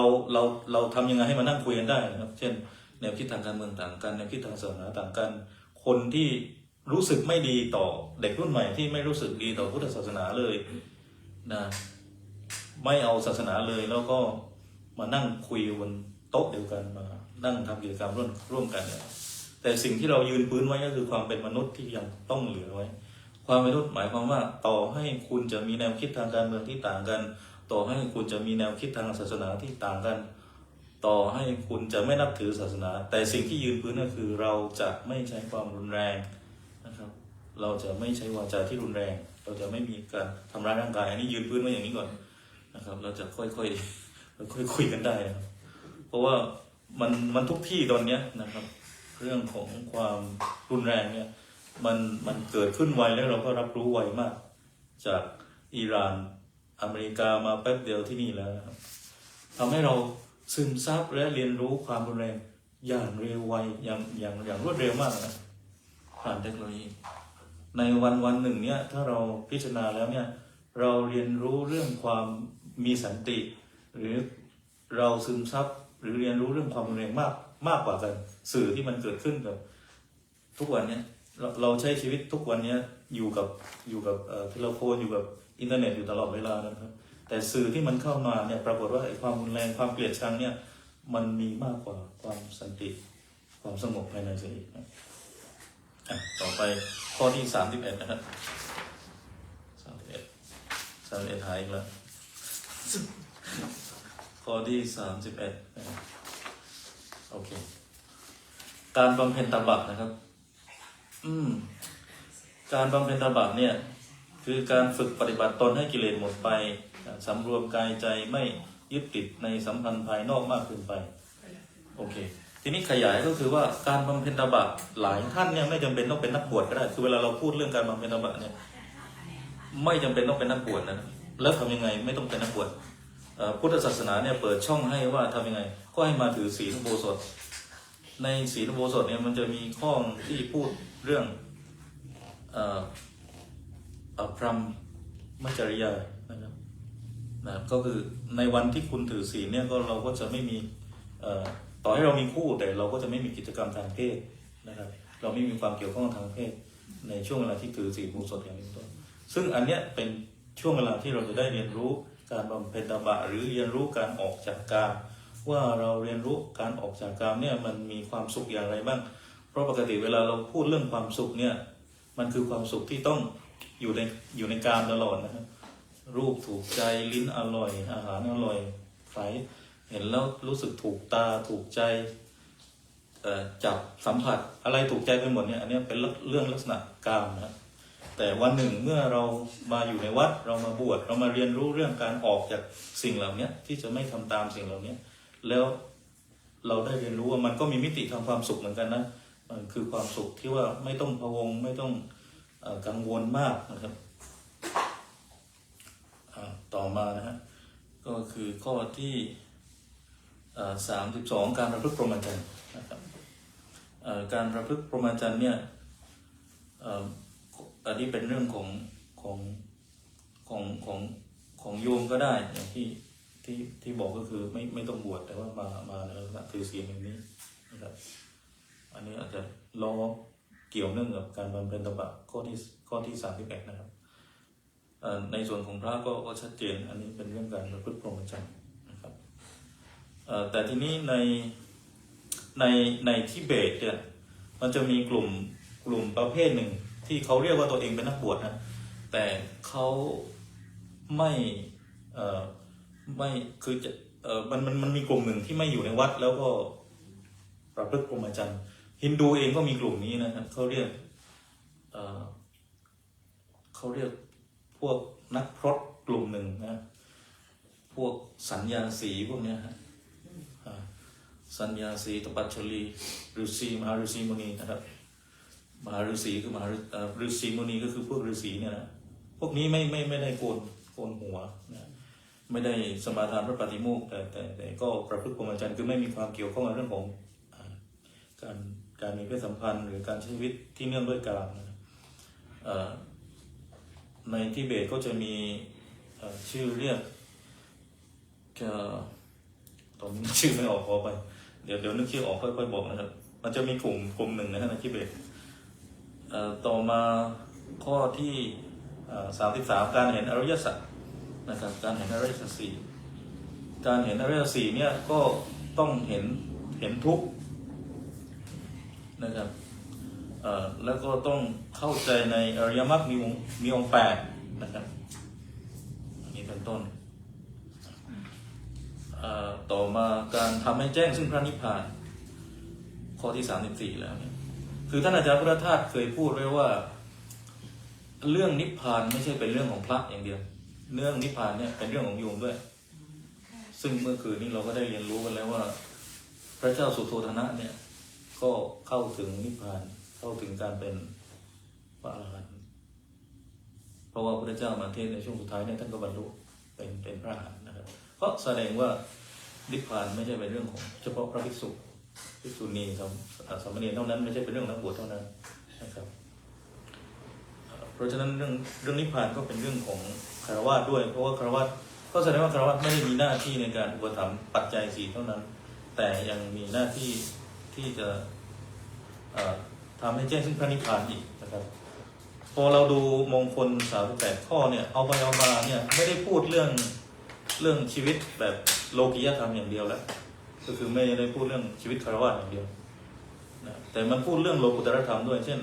ราทำยังไงให้มานั่งคุยกันได้นะครับเช่นแนวคิดทางการเมืองต่างกันแนวคิดทางศาสนาต่างกันคนที่รู้สึกไม่ดีต่อเด็กรุ่นใหม่ที่ไม่รู้สึกดีต่อพุทธศาสนาเลยนะไม่เอาศาสนาเลยแล้วก็มานั่งคุยบนโต๊ะเดียวกันมานั่งทำกิจกรรมร่วมกันเนี่ยแต่สิ่งที่เรายืนพื้นไว้ก็คือความเป็นมนุษย์ที่ยังต้องเหลือไว้ความเป็นมนุษย์หมายความว่าต่อให้คุณจะมีแนวคิดทางการเมืองที่ต่างกันต่อให้คุณจะมีแนวคิดทางศาสนาที่ต่างกันต่อให้คุณจะไม่นับถือศาสนาแต่สิ่งที่ยืนพื้นก็คือเราจะไม่ใช้ความรุนแรงนะครับเราจะไม่ใช้วาจาที่รุนแรงเราจะไม่มีการทำร้ายร่างกายอันนี้ยืนพื้นไว้อย่างนี้ก่อนนะครับเราจะค่อยคุยกันได้นะครับเพราะว่ามันทุกที่ตอนนี้นะครับเรื่องของความรุนแรงเนี่ยมันเกิดขึ้นไวแล้วเราก็รับรู้ไวมากจากอิหร่านอเมริกามาแป๊บเดียวที่นี่แล้วนะครับทำให้เราซึมซับและเรียนรู้ความรุนแรงอย่างเร็วไวอย่างรวดเร็วมากนะผ่านเทคโนโลยีในวันหนึ่งเนี่ยถ้าเราพิจารณาแล้วเนี่ยเราเรียนรู้เรื่องความมีสันติหรือเราซึมซับหรือเรียนรู้เรื่องความรุนแรงมากกว่ากันสื่อที่มันเกิดขึ้นกับทุกวันเนี่ยเราใช้ชีวิตทุกวันนี้อยู่กับโทรโฟนอยู่กับอินเทอร์เน็ตอยู่ตลอดเวลานะครับแต่สื่อที่มันเข้ามาเนี่ยปรากฏว่าไอ้ความรุนแรงความเกลียดชังเนี่ยมันมีมากกว่าความสันติความสงบภายในใจนะต่อไปข้อที่31นะครับ31หายอีกแล้วข้อที่31โอเคการบำเพ็ญตบะนะครับการบำเพ็ญตบะเนี่ยคือการฝึกปฏิบัติตนให้กิเลสหมดไปสำรวมกายใจไม่ยึดติดในสัมพันธ์ภายนอกมากเกินไปโอเคทีนี้ขยายก็คือว่าการบำเพ็ญตบะหลายท่านเนี่ยไม่จำเป็นต้องเป็นนักบวชก็ได้คือเวลาเราพูดเรื่องการบำเพ็ญตบะเนี่ยไม่จำเป็นต้องเป็นนักบวชนะแล้วทำยังไงไม่ต้องเป็นนักบวชพุทธศาสนาเนี่ยเปิดช่องให้ว่าทำยังไงก็ให้มาถือศีลอุโบสถในศีลอุโบสถเนี่ยมันจะมีข้อที่พูดเรื่องพรหมจริยานะครับก็คือในวันที่คุณถือศีลเนี่ยก็เราก็จะไม่มีต่อให้เรามีคู่แต่เราก็จะไม่มีกิจกรรมทางเพศนะครับเราไม่มีความเกี่ยวข้องทางเพศในช่วงเวลาที่ถือศีลอุโบสถอย่างนี้ต้นซึ่งอันเนี้ยเป็นช่วงเวลาที่เราจะได้เรียนรู้การบำเพ็ญตบะหรือเรียนรู้การออกจากกามว่าเราเรียนรู้การออกจากกามเนี่ยมันมีความสุขอย่างไรบ้างเพราะปกติเวลาเราพูดเรื่องความสุขเนี่ยมันคือความสุขที่ต้อง อยู่ในกามตลอดนะครับรูปถูกใจลิ้นอร่อยอาหารอร่อยไฟเห็นแล้วรู้สึกถูกตาถูกใจจับสัมผัสอะไรถูกใจไปหมดเนี่ยอันนี้เป็นเรื่องลักษณะกามนะแต่วันหนึ่งเมื่อเรามาอยู่ในวัดเรามาบวชเรามาเรียนรู้เรื่องการออกจากสิ่งเหล่านี้ที่จะไม่ทำตามสิ่งเหล่านี้แล้วเราได้เรียนรู้ว่ามันก็มีมิติทางความสุขเหมือนกันนะมันคือความสุขที่ว่าไม่ต้องพะวงไม่ต้องกังวลมากนะครับต่อมานะฮะก็คือข้อที่32การประพฤติพรหมจรรย์นะครับการประพฤติพรหมจรรย์เนี่ยอันนี้เป็นเรื่องของโยมก็ได้อย่างที่บอกก็คือไม่ต้องบวชแต่ว่ามาในลักษณะถือศีลอย่างนี้นะครับอันนี้อาจจะล้อเกี่ยวเนื่องกับการบำเพ็ญตบะข้อที่31นะครับในส่วนของพระก็ชัดเจนอันนี้เป็นเรื่องการประพฤติพรหมจรรย์นะครับแต่ทีนี้ในทิเบตเนี่ยมันจะมีกลุ่มประเภทหนึ่งที่เขาเรียกว่าตัวเองเป็นนักบวชนะแต่เขาไม่คือจะมันมีกลุ่มหนึ่งที่ไม่อยู่ในวัดแล้วก็ประพฤติพรหมจรรย์ฮินดูเองก็มีกลุ่มนี้นะครับเขาเรียกพวกนักพรตกลุ่มหนึ่งนะพวกสัญญาสีพวกเนี้ยฮะสัญญาสีตปัจฉลีฤาษีมหาฤาษีมุนีนะครับมหาฤาษีคือมหาฤาษีมุนีก็คือพวกฤาษีเนี่ยนะพวกนี้ไม่ได้โกนหัวนะไม่ได้สมาทานพระปฏิโมกข์แต่ก็ประพฤติพรหมจรรย์คือไม่มีความเกี่ยวข้องกับเรื่องของการมีเพศสัมพันธ์หรือการใช้ชีวิตที่เนื่องด้วยกามนะในทิเบตก็จะมีชื่อเรียกตอนนี้ชื่อไม่ออกขอไปเดี๋ยวนึกชื่อออกค่อยๆบอกนะครับมันจะมีกลุ่มหนึ่งนะในทิเบตต่อมาข้อที่33การเห็นอริยสัจนะครับการเห็นอริยสัจสี่การเห็นอริยสัจสี่เนี่ยก็ต้องเห็นทุกข์นะครับแล้วก็ต้องเข้าใจในอริยมรรคมีองค์8นะครับอันนี้เป็นต้นต่อมาการทำให้แจ้งซึ่งพระนิพพานข้อที่34แล้วเนี่ยคือท่านอาจารย์พุทธทาสเคยพูดไว้ว่าเรื่องนิพพานไม่ใช่เป็นเรื่องของพระอย่างเดียวเรื่องนิพพานเนี่ยเป็นเรื่องของโยมด้วยซึ่งเมื่อคืนนี้เราก็ได้เรียนรู้กันแล้วว่าพระเจ้าสุโธทนะเนี่ยก็เข้าถึงนิพพานเข้าถึงการเป็นพระอรหันต์เพราะว่าพระเจ้ามาเทศในช่วงสุดท้ายเนี่ยท่านก็บรรลุเป็นพระอรหันต์นะครับเพราะแสดงว่านิพพานไม่ใช่เป็นเรื่องของเฉพาะพระภิกษุณีสามเณรเท่านั้นไม่ใช่เป็นเรื่องนักบวชเท่านั้นนะครับเพราะฉะนั้นเรื่องนิพพานก็เป็นเรื่องของคฤหัสถ์ด้วยเพราะว่าคฤหัสถ์ก็แสดงว่าคฤหัสถ์ไม่ได้มีหน้าที่ในการอุปถัมภ์ปัจจัย4เท่านั้นแต่ยังมีหน้าที่ที่จะทำให้แจ้งซึ่งพระนิพพานอีกนะครับพอเราดูมงคล38ข้อเนี่ยเอาไปเอามาเนี่ยไม่ได้พูดเรื่องชีวิตแบบโลกียธรรมอย่างเดียวแล้วก็คือไม่ได้พูดเรื่องชีวิตคฤหัสถ์อย่างเดียวนะแต่มันพูดเรื่องโลกุตตรธรรมด้วยเช่น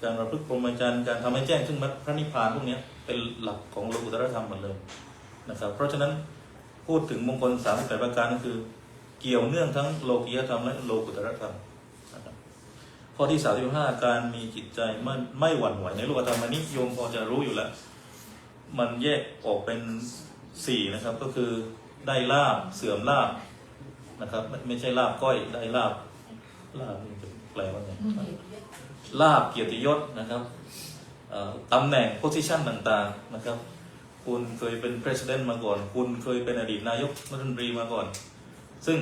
การประพฤติพรหมจรรย์การทำให้แจ้งซึ่งพระนิพพานพวกนี้เป็นหลักของโลกุตตรธรรมหมดเลยนะครับเพราะฉะนั้นพูดถึงมงคล38ประการก็คือเกี่ยวเนื่องทั้งโลกียธรรมและโลกุตตรธรรมนะครับข้อที่35การมีจิตใจไม่หวั่นไหวในโลกธรรมนิยมพอจะรู้อยู่แล้วมันแยกออกเป็น4นะครับก็คือได้ลาภเสื่อมลาภนะครับไม่ใช่ลาภก้อยได้ลาภนี่จะแปลว่าไงลาภเกียรติยศนะครับตำแหน่ง position ต่างๆนะครับคุณเคยเป็น president มาก่อนคุณเคยเป็นอดีตนายกรัฐมนตรีมาก่อนซึ่ง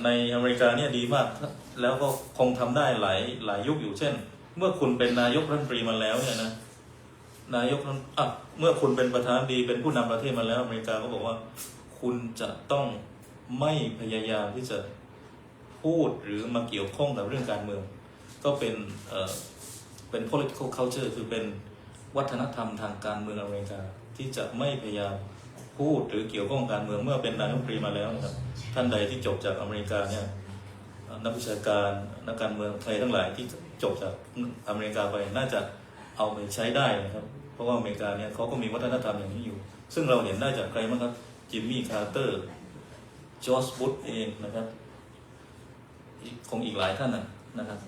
ในอเมริกาเนี่ยดีมากแล้วก็คงทำได้หลายยุคอยู่เช่นเมื่อคุณเป็นนายกรัฐมนตรีมาแล้วเนี่ยนะนายกเมื่อคุณเป็นประธานาธิบดีเป็นผู้นำประเทศมาแล้วอเมริกาก็บอกว่าคุณจะต้องไม่พยายามที่จะพูดหรือมาเกี่ยวข้องกับเรื่องการเมืองก็เป็น political culture คือเป็นวัฒนธรรมทางการเมืองอเมริกาที่จะไม่พยายามพูดหรือเกี่ยวข้องการเมืองเมื่อเป็นนายกรัฐมนตรีมาแล้วนะครับท่านใดที่จบจากอเมริกาเนี่ยนักวิชาการนักการเมืองไทยทั้งหลายที่จบจากอเมริกาไปน่าจะ เอาไปใช้ได้นะครับเพราะว่าอเมริกาเนี่ยเขาก็มีวัฒนธรรมอย่างนี้อยู่ซึ่งเราเห็นได้จากใครบ้างครับจิมมี่คาร์เตอร์จอร์จบุชเองนะครับคงอีกหลายท่านนะครับ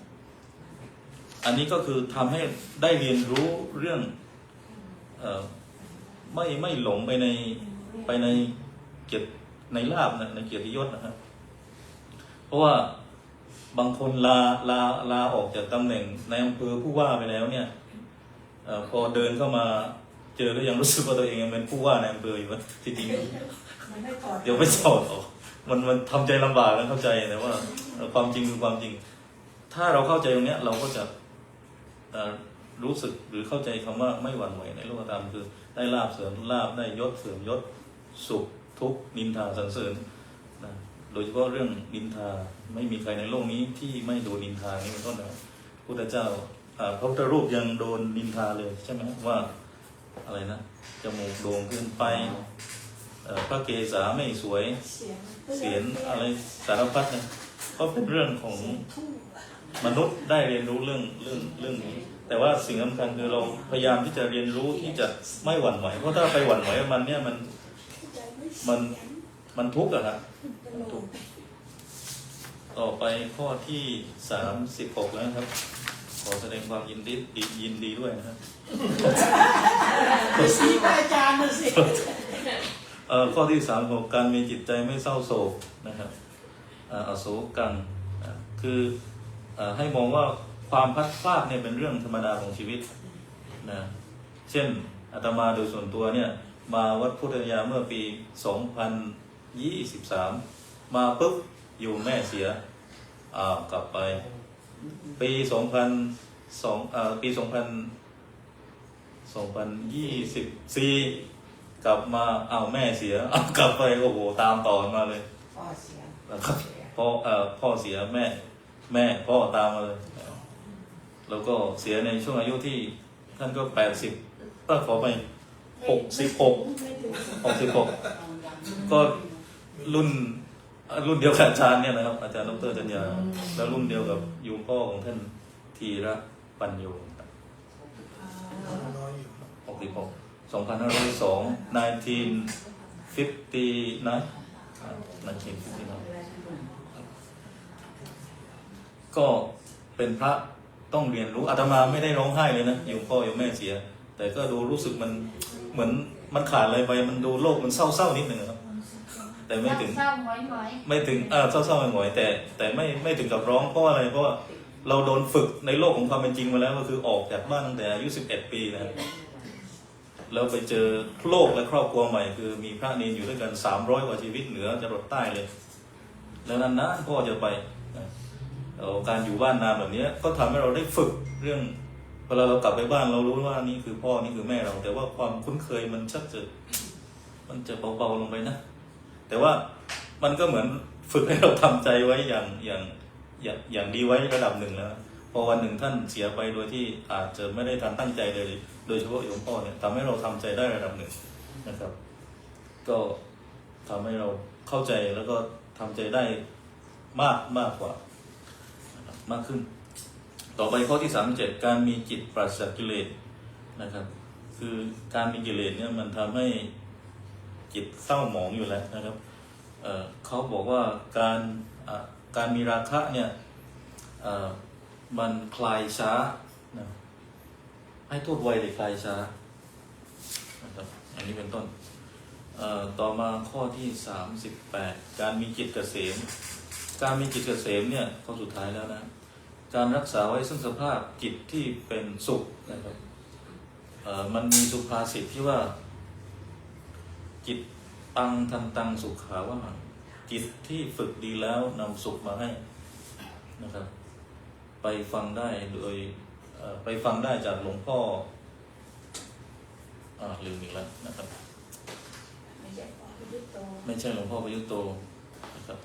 อันนี้ก็คือทำให้ได้เรียนรู้เรื่องไม่หลงไปในเกียรติในลาภในเกียรติยศนะครับเพราะว่าบางคนลาออกจากตำแหน่งในอำเภอผู้ว่าไปแล้วเนี่ยพอเดินเข้ามาเจอก็ยังรู้สึกว่าตัวเองยังเป็นผู้ว่าในอำเภออยู่ที่จริงเดี๋ยวไม่สอดออกมันทำใจลำบากแล้วเข้าใจแต่ว่าความจริงคือความจริงถ้าเราเข้าใจตรงนี้เราก็จะรู้สึกหรือเข้าใจคำว่าไม่หวั่นไหวในโลกธรรมคือได้ลาภเสริมลาภได้ยศเสริมยศสุขทุกข์นินทาสรรเสริญนะโดยเฉพาะเรื่องนินทาไม่มีใครในโลกนี้ที่ไม่โดนนินทานี่เป็นต้นนะพุทธเจ้าพระพุทธรูปยังโดนนินทาเลยใช่ไหมว่าอะไรนะจมูกโด่งขึ้นไปพระเกศาไม่สวยเสียงอะไรสารพัดนะก็เป็นเรื่องของมนุษย์ได้เรียนรู้เรื่องนี้แต่ว่าสิ่งสำคัญคือเราพยายามที่จะเรียนรู้ที่จะไม่หวั่นไหวเพราะถ้าไปหวั่นไหวมันเนี่ยมันทุกข์อะครับทุกข์ต่อไปข้อที่36แล้วนะครับขอแสดงความยินดีด้วยนะครับสีอาจารย์นะสิ ข้อที่36การมีจิตใจไม่เศร้าโศกนะครับอโศกังคือให้มองว่าความพัดพลาดเนี่ยเป็นเรื่องธรรมดาของชีวิตนะเช่นอาตมาโดยส่วนตัวเนี่ยมาวัดพุทธยาเมื่อปี2023มาปุ๊บอยู่แม่เสียกลับไปปี2024กลับมาแม่เสียกลับไปโอ้โหตามต่อมาเลยพ่อเสีย พ่อเสียแม่พ่อตามมาเลยแล้วก็เสียในช่วงอายุที่ท่านก็80ก็ขอไป66ก็รุ่นเดียวกับอาจารย์เนี่ยนะครับอาจารย์ดร.จัญญาแล้วรุ่นเดียวกับโยมพ่อของท่านธีระปัญโย66 2502 ก็เป็นพระต้องเรียนรู้อาตมาไม่ได้ร้องไห้เลยนะโยมพ่อโยมแม่เสียแต่ก็ดูรู้สึกมันเหมือนมันขาดอะไรไปมันดูโลกมันเศร้านิดนึงครับแต่ไม่ถึงเศร้าหงอยไม่ถึงเศร้าหงอยแต่ไม่ถึงกับร้องเพราะอะไรเพราะว่าเราโดนฝึกในโลกของความเป็นจริงมาแล้วก็คือออกจากบ้านตั้งแต่อายุ11 ปีนะครับแล้วไปเจอโลกและครอบครัวใหม่คือมีพระเนรอยู่ด้วยกัน300 กว่าชีวิตเหนือจรดใต้เลยแล้วนั้นพ่อจะไปการอยู่บ้านนานแบบนี้ก็ทำให้เราได้ฝึกเรื่องเวลาเรากลับไปบ้านเรารู้ว่านี่คือพ่อนี่คือแม่เราแต่ว่าความคุ้นเคยมันชักจะเบาๆลงไปนะแต่ว่ามันก็เหมือนฝึกให้เราทำใจไว้อย่างดีไว้ระดับหนึ่งแล้วพอวันหนึ่งท่านเสียไปโดยที่อาจจะไม่ได้ทันตั้งใจเลยโดยเฉพาะโยมพ่อเนี่ยทำให้เราทำใจได้ระดับหนึ่งนะครับก็ทำให้เราเข้าใจแล้วก็ทำใจได้มากกว่ามากขึ้นต่อไปข้อที่37การมีจิตปราศจากกิเลสนะครับคือการมีกิเลสเนี่ยมันทำให้จิตเศร้าหมองอยู่แล้วนะครับเขาบอกว่าการมีราคะเนี่ยมันคลายช้านะให้โทษไวแต่คลายช้านะครับอันนี้เป็นต้นต่อมาข้อที่38การมีจิตเกษมการมีจิตเกษมเนี่ยข้อสุดท้ายแล้วนะการรักษาไว้ซึ่งสภาพจิตที่เป็นสุขนะครับมันมีสุภาษิตที่ว่าจิตตังทันตังสุขาว่าจิตที่ฝึกดีแล้วนำสุขมาให้นะครับไปฟังได้จากหลวงพ่อลืมอีกแล้วนะครับไม่ใช่หลวงพ่อประยุตโตนะครับ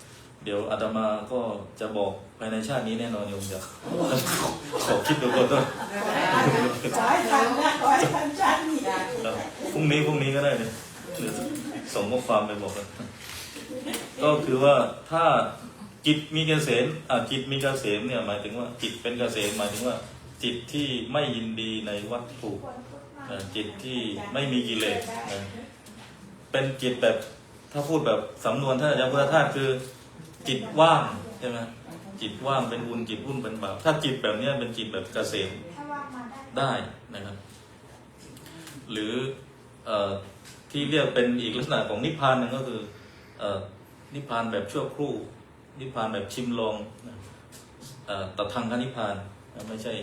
เดี๋ยวอาตมาก็จะบอกภายในชาตินี้แน่นอนโยมจะขอคิดดูก่อนด้วยขอให้ทันชาตินี้พรุ่งนี้ก็ได้เลยหรือส่งข้อความไปบอกกันก็คือว่าถ้าจิตมีเกษมจิตมีเกษมเนี่ยหมายถึงว่าจิตเป็นเกษมหมายถึงว่า จิตที่ไม่ยินดีในวัตถุจิตที่ไม่มีกิเลสนะเป็นจิตแบบถ้าพูดแบบสำนวนท่านอาจารย์พุทธทาสคือจิตว่างใช่ไหมจิตว่างเป็นบุญจิตวุ่นเป็นบาปถ้าจิตแบบนี้เป็นจิตแบบเกษมได้นะครับหรือที่เรียกเป็นอีกลักษณะของนิพพานหนึ่งก็คือนิพพานแบบชั่วครู่นิพพานแบบชิมลองตทังคนิพพานไม่ใช่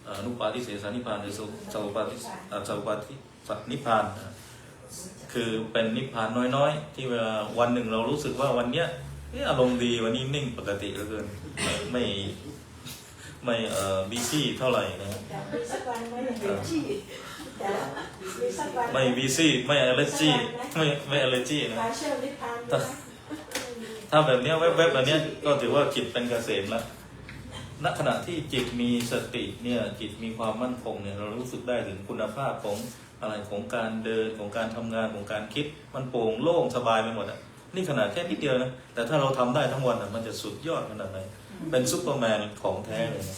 อนุปาทิเสสนิพพานหรือสัพปาทินิพพานคือเป็นนิพพานน้อยๆที่เวลาวันหนึ่งเรารู้สึกว่าวันเนี้ยอารมณ์ดีวันนี้นิ่งปกติเหลือเกินไม่บีซี่เท่าไหร่นะ มีสักวันไม่เห็นจี้แต่มีสักวัน ไม่บีซี่ไม่อ l ลเลอร์จีไม่อ l ลเลอร์จีนะ ปาเชลนิพพาน ถ้าแบบเนี้ยแวบๆแบบเนี้ยก็ถือว่าจิตเป็นเกษมแล้วณขณะที่จิตมีสติเนี่ยจิตมีความมั่นคงเนี่ยเรารู้สึกได้ถึงคุณภาพของอะไรของการเดินของการทำงานของการคิดมันโปร่งโล่งสบายไปหมดอ่ะนี่ขนาดแค่นิดเดียวนะแต่ถ้าเราทำได้ทั้งวันอ่ะมันจะสุดยอดขนาดไหนเป็นซุปเปอร์แมนของแท้เลยนะ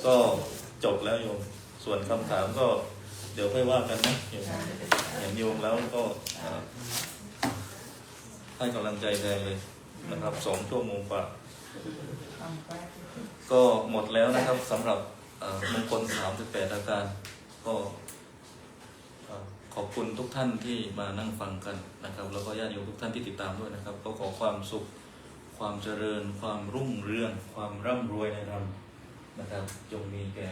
ก็จบแล้วโยมส่วนคำถามก็เดี๋ยวค่อยว่ากันนะเห็นโยมแล้วก็ให้กำลังใจแทนเลยนะครับ2 ชั่วโมงกว่าก็หมดแล้วนะครับสำหรับมงคล38 อาการก็ขอบคุณทุกท่านที่มานั่งฟังกันนะครับแล้วก็ญาติโยมทุกท่านที่ติดตามด้วยนะครับก็ขอความสุขความเจริญความรุ่งเรืองความร่ำรวยในธรรมนะครับจงมีแก่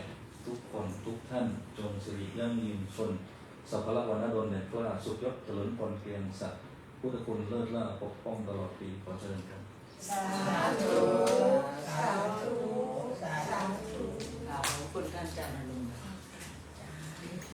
ทุกคนทุกท่านจงสิริยั่งยืนชนสัพพะวรรณดลเนี่ยกล้าสุขยศเจริญพรเกรียงศักดิ์พุทธคุณเลิศล่าปกป้องตลอดปีขอเจริญครับ สาธุสาธุสาธุ ขอบคุณท่านอาจารย์อรุณ